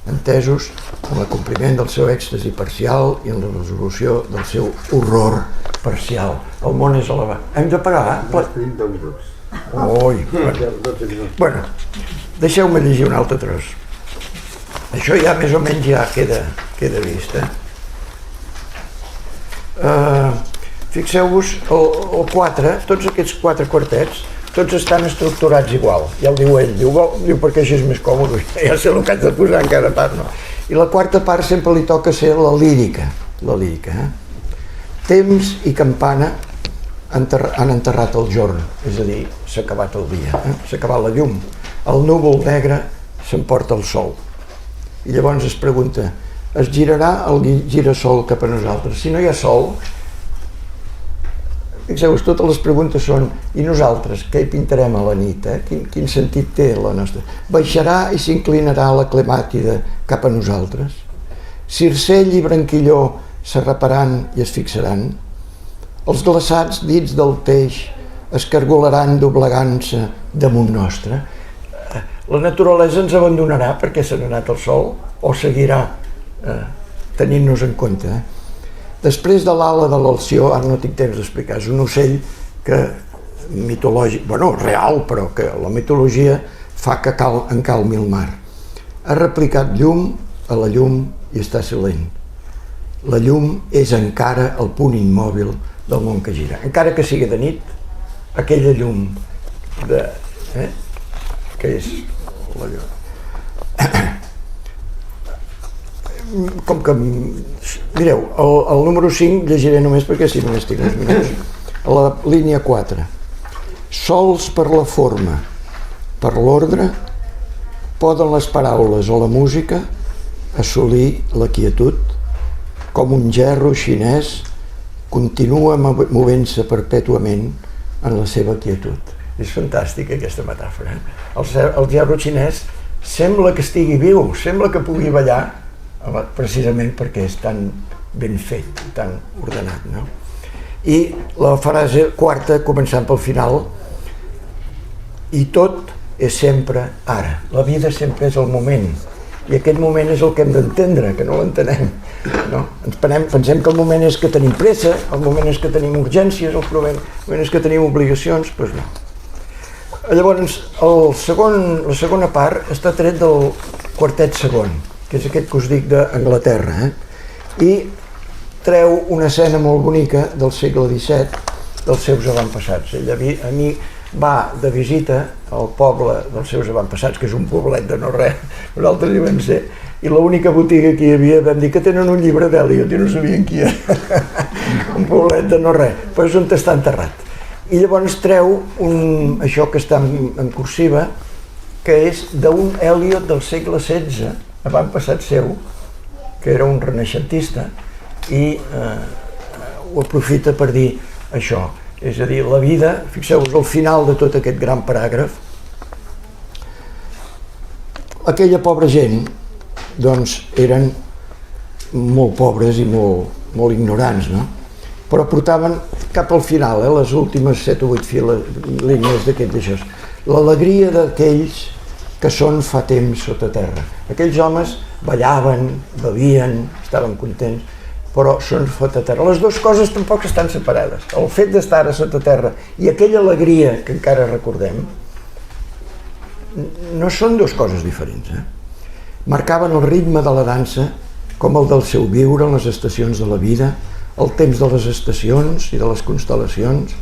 entesos en l'acompliment del seu èxtasi parcial i en la resolució del seu horror parcial. El món és elevat. Hem de parar, Ui, bueno, deixeu-me llegir un altre tros. Això ja més o menys ja queda vist. Fixeu-vos, el 4, tots aquests 4 quartets, tots estan estructurats igual. Ja ho diu ell, diu perquè així és més còmode, ja sé el que haig de posar en cada part, no? I la quarta part sempre li toca ser la lírica. Temps i campana han enterrat el jorn, és a dir, s'ha acabat el dia, s'ha acabat la llum. El núvol negre s'emporta el sol. I llavors es pregunta, es girarà el girasol cap a nosaltres? Si no hi ha sol, fixeu-vos, totes les preguntes són, i nosaltres, què hi pintarem a la nit? Quin sentit té la nostra? Baixarà i s'inclinarà la clemàtida cap a nosaltres? Circell i branquilló s'arraparan i es fixaran? Els glaçats dits del peix es cargolaran doblegant-se damunt nostre. La naturalesa ens abandonarà perquè s'ha anat el sol o seguirà tenint-nos en compte. Després de l'ala de l'alció, ara no tinc temps d'explicar, és un ocell que mitològic, real, però que la mitologia fa que encalmi el mar. Ha replicat llum a la llum i està silent. La llum és encara el punt immòbil del món que gira. Encara que sigui de nit, aquella llum que és la llum. Com que... Mireu, el número 5 llegiré només perquè si només tinc uns minuts. A la línia 4. Sols per la forma, per l'ordre, poden les paraules o la música assolir la quietud, com un gerro xinès continua movent-se perpètuament en la seva quietud. És fantàstica aquesta metàfora. El gerro xinès sembla que estigui viu, sembla que pugui ballar, precisament perquè és tan ben fet, tan ordenat, no? I la frase quarta, començant pel final, i tot és sempre ara. La vida sempre és el moment. I aquest moment és el que hem d'entendre, que no l'entenem. No? Pensem que el moment és que tenim pressa, el moment és que tenim urgències, el moment és que tenim obligacions, doncs no. Llavors, la segona part està tret del quartet segon, que és aquest que us dic d'Anglaterra, i treu una escena molt bonica del segle XVII dels seus avantpassats. Ell a mi va de visita al poble dels seus avantpassats, que és un poblet de no res, nosaltres hi vam ser, i l'única botiga que hi havia vam dir que tenen un llibre d'Eliot i no sabien qui era. Un poblet de no res, però és on està enterrat. I llavors treu això que està en cursiva, que és d'un Eliot del segle XVI, avantpassat seu, que era un renaixentista, i ho aprofita per dir això. És a dir, la vida, fixeu-vos, al final de tot aquest gran paràgraf, aquella pobra gent, doncs, eren molt pobres i molt ignorants, no? Però portaven cap al final, les últimes 7 o 8 línies d'aquest d'això, l'alegria d'aquells que són fa temps sota terra. Aquells homes ballaven, bevien, estaven contents, però són sota terra. Les dues coses tampoc estan separades. El fet d'estar a sota terra i aquella alegria que encara recordem no són dues coses diferents. Marcaven el ritme de la dansa com el del seu viure en les estacions de la vida, el temps de les estacions i de les constel·lacions,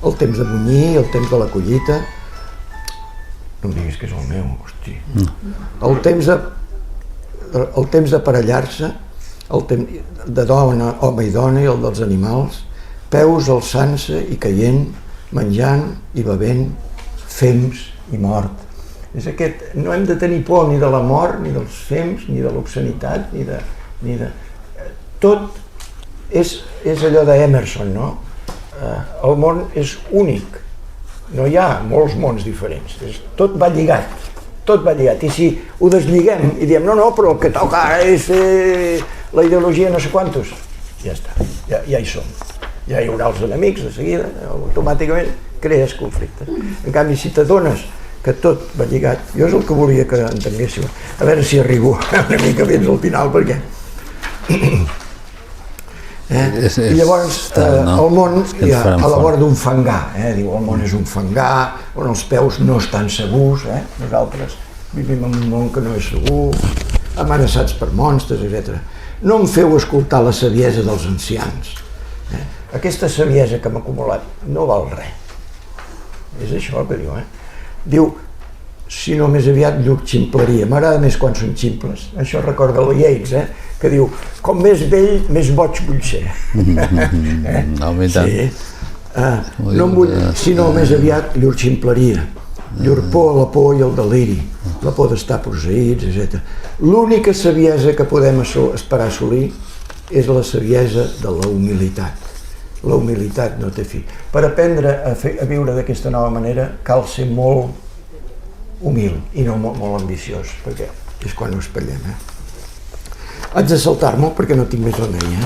el temps de munyir, el temps de la collita. No em diguis que és el meu, hosti. El temps d'aparellar-se, el temps de dona, home i dona, i el dels animals, peus alçant-se i caient, menjant i bevent, fems i mort. És aquest, no hem de tenir por ni de la mort, ni dels fems, ni de l'obscenitat, ni de... Tot és allò d'Emerson, no? El món és únic, no hi ha molts mons diferents, tot va lligat, tot va lligat. I si ho deslligem i diem, no, però el que toca ara és la ideologia no sé quantos, ja està, ja hi som. Ja hi haurà els enemics de seguida, automàticament crees conflictes. En canvi, si t'adones que tot va lligat, jo és el que volia que entenguéssiu. A veure si arribo una mica fins al final, perquè... I llavors el món a la vora d'un fangar, diu el món és un fangar on els peus no estan segurs, nosaltres vivim en un món que no és segur, amenaçats per monstres, etc. No em feu escoltar la saviesa dels ancians. Aquesta saviesa que hem acumulat no val res. És això que diu, Diu, sinó més aviat llur ximpleria. M'agrada més quan són ximples. Això recorda la Yeats, que diu, com més vell, més boig vull ser. Sí. No em vull, sinó més aviat llur ximpleria. Llur por, la por i el deliri, la por d'estar posseïts, etc. L'única saviesa que podem esperar assolir és la saviesa de la humilitat. La humilitat no té fi. Per aprendre a viure d'aquesta nova manera cal ser molt humil i no molt ambiciós, perquè és quan ho espatllem. Haig de saltar-m'ho perquè no tinc més remei.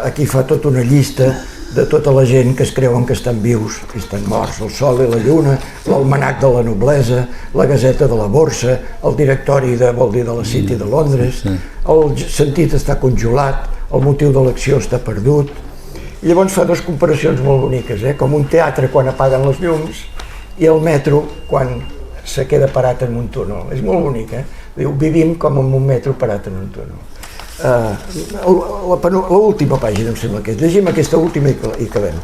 Aquí fa tota una llista de tota la gent que es creuen que estan vius i estan morts, el sol i la lluna, l'almanac de la noblesa, la Gazeta de la Borsa, el directori de la City de Londres, el sentit està congelat, el motiu de l'acció està perdut. I llavors fa dues comparacions molt boniques, com un teatre quan apaguen les llums i el metro quan se queda parat en un túnel. És molt bonic, Diu, vivim com en un metro parat en un túnel. L'última pàgina, em sembla que és. Llegim aquesta última i acabem.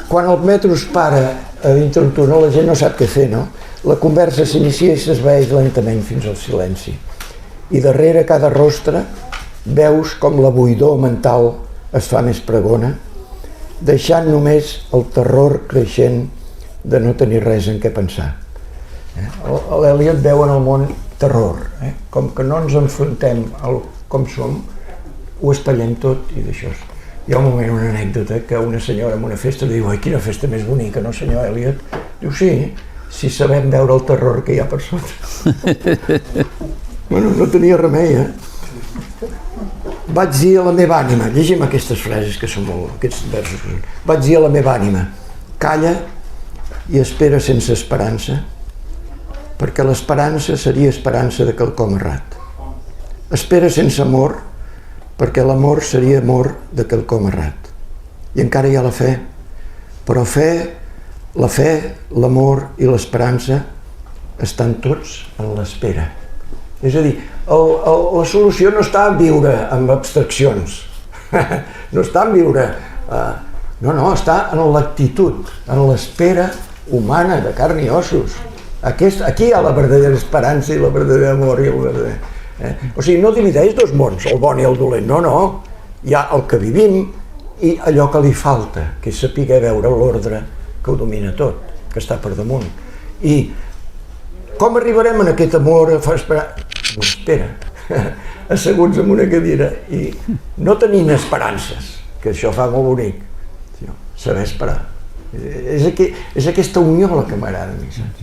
Quan el metro es para a dintre un túnel, la gent no sap què fer, no? La conversa s'inicia i s'esvaeix lentament fins al silenci. I darrere cada rostre veus com la buidor mental es fa més pregona, deixant només el terror creixent de no tenir res en què pensar. L'Eliot veu en el món terror, com que no ens enfrontem al com som, ho espatllem tot i d'això. Hi ha un moment, una anècdota, que una senyora en una festa diu, ai, quina festa més bonica, no, senyor Eliot? Diu, sí, si sabem veure el terror que hi ha per sota. Bueno, no tenia remei, Vaig dir a la meva ànima, llegim aquestes frases que són molt, aquests versos que són. Vaig dir a la meva ànima, calla i espera sense esperança, perquè l'esperança seria esperança de quelcom errat. Espera sense amor, perquè l'amor seria amor de quelcom errat. I encara hi ha la fe, però la fe, l'amor i l'esperança estan tots en l'espera. És a dir, la solució no està en viure amb abstraccions, no està en viure, no, està en l'actitud, en l'espera humana de carn i ossos. Aquí hi ha la verdadera esperança i la verdadera amor i el verdader. O sigui, no divideix dos mons, el bon i el dolent, no. Hi ha el que vivim i allò que li falta, que és saber veure l'ordre que ho domina tot, que està per damunt. I com arribarem a aquest amor? Espera, asseguts en una cadira i no tenint esperances, que això fa molt bonic, sinó saber esperar. És aquesta unió la que m'agrada a mi, saps?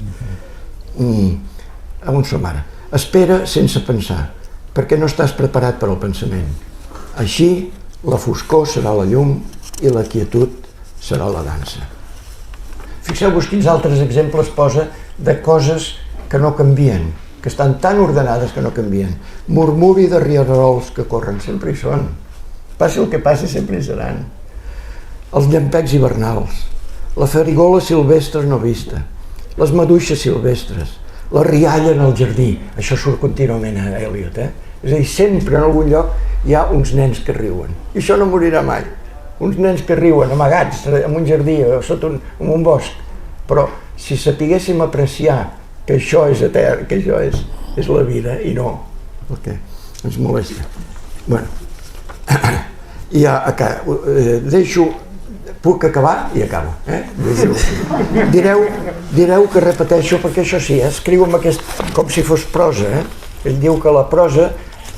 On som ara? Espera sense pensar, perquè no estàs preparat per al pensament. Així, la foscor serà la llum i la quietud serà la dansa. Fixeu-vos quins altres exemples posa de coses que no canvien, que estan tan ordenades que no canvien. Murmuri de rierols que corren, sempre hi són, passi el que passi sempre hi seran. Els llampecs hivernals, la farigola silvestre no vista, les maduixes silvestres, la rialla en el jardí, això surt contínuament a Eliot, És a dir, sempre en algun lloc hi ha uns nens que riuen, i això no morirà mai. Uns nens que riuen amagats en un jardí o sota un bosc, però si sapiguéssim apreciar que això és etern, que això és la vida i no el que ens molesta. Bueno, i acá, puc acabar i acabo. Direu que repeteixo perquè això sí, escriu amb aquest com si fos prosa. Ell diu que la prosa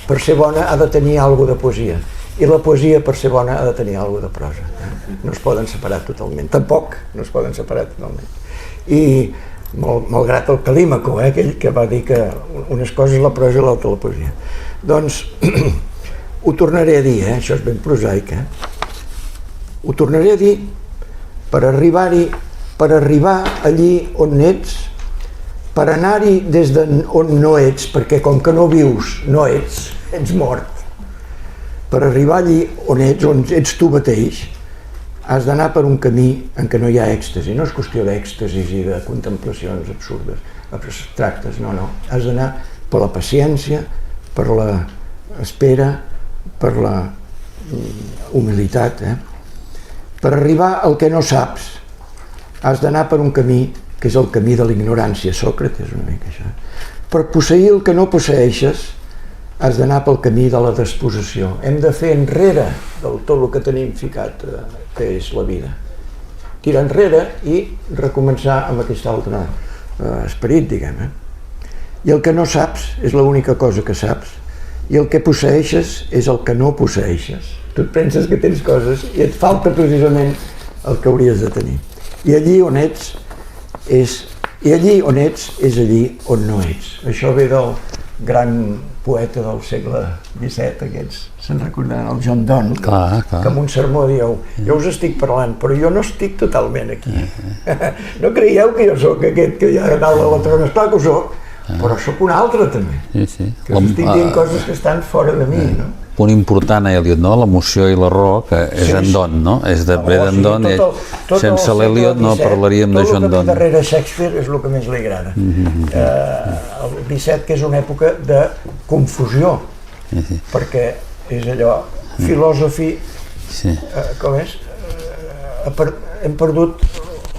per ser bona ha de tenir alguna de poesia i la poesia per ser bona ha de tenir alguna de prosa. No es poden separar totalment, tampoc no es poden separar totalment. I malgrat el Calímaco, aquell que va dir que unes coses la prosa i l'altra la poesia. Doncs ho tornaré a dir, això és ben prosaic, ho tornaré a dir per arribar allí on ets, per anar-hi des d'on no ets, perquè com que no vius, no ets mort. Per arribar allí on ets tu mateix, has d'anar per un camí en què no hi ha èxtasi. No és qüestió d'èxtasis i de contemplacions absurdes, abstractes, no. Has d'anar per la paciència, per l'espera, per la humilitat. Per arribar al que no saps, has d'anar per un camí que és el camí de l'ignorància, Sòcrates, una mica això. Per posseir el que no posseeixes, has d'anar pel camí de la despossessió. Hem de fer enrere del tot el que tenim ficat, que és la vida. Tirar enrere i recomençar amb aquest altre esperit, diguem. I el que no saps és l'única cosa que saps, i el que posseeixes és el que no posseeixes. Tu et penses que tens coses i et falta precisament el que hauries de tenir. I allí on ets és allí on no ets. Això ve del gran poeta del segle XVII, aquests, se'n recordaran, el John Donne, que en un sermó diu, jo us estic parlant, però jo no estic totalment aquí. No creieu que jo sóc aquest que hi ha a dalt de la trona, esclar que ho sóc, però sóc un altre també, que us estic dient coses que estan fora de mi, no? Punt important a Eliot, no? L'emoció i la raó, que és en Donne, no? És de ve d'en Donne, sense l'Eliot no parlaríem de John Donne. Tot el que ve darrere Shakespeare és el que més li agrada. El XVII, que és una època de confusió, perquè és allò, filòsofi, com és? Hem perdut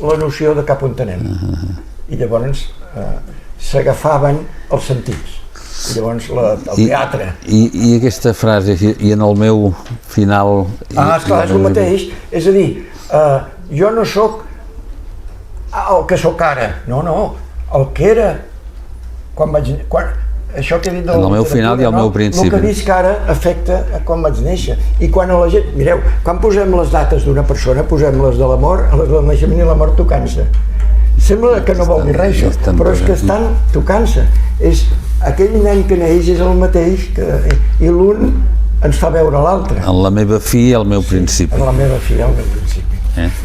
la noció de cap on anem. I llavors s'agafaven els sentits. I llavors el teatre. I aquesta frase, i en el meu final... Esclar, és el mateix. És a dir, jo no sóc el que sóc ara. No, el que era això que he dit de la literatura, en el meu final i el meu principi. El que visc ara afecta a quan vaig néixer. I quan a la gent... Mireu, quan posem les dates d'una persona, posem les de la mort, les del naixement i la mort tocant-se. Sembla que no vol dir res això, però és que estan tocant-se. Aquell nen que neix és el mateix i l'un ens fa veure l'altre. En la meva fi i el meu principi. En la meva fi i el meu principi.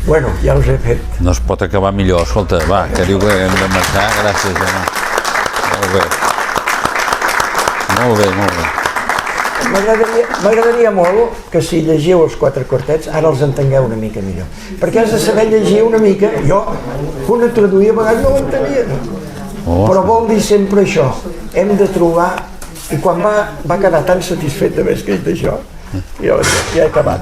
Bueno, ja us he fet. No es pot acabar millor. Escolta, va, que diu que hem de marxar. Gràcies, Gemma. Molt bé. Molt bé, molt bé. M'agradaria molt que si llegiu els 4 quartets ara els entengueu una mica millor. Perquè has de saber llegir una mica. Jo, una traduïa, a vegades no l'entenia. Però vol dir sempre això, hem de trobar, i quan va quedar tan satisfet d'haver escrit això, ja he acabat.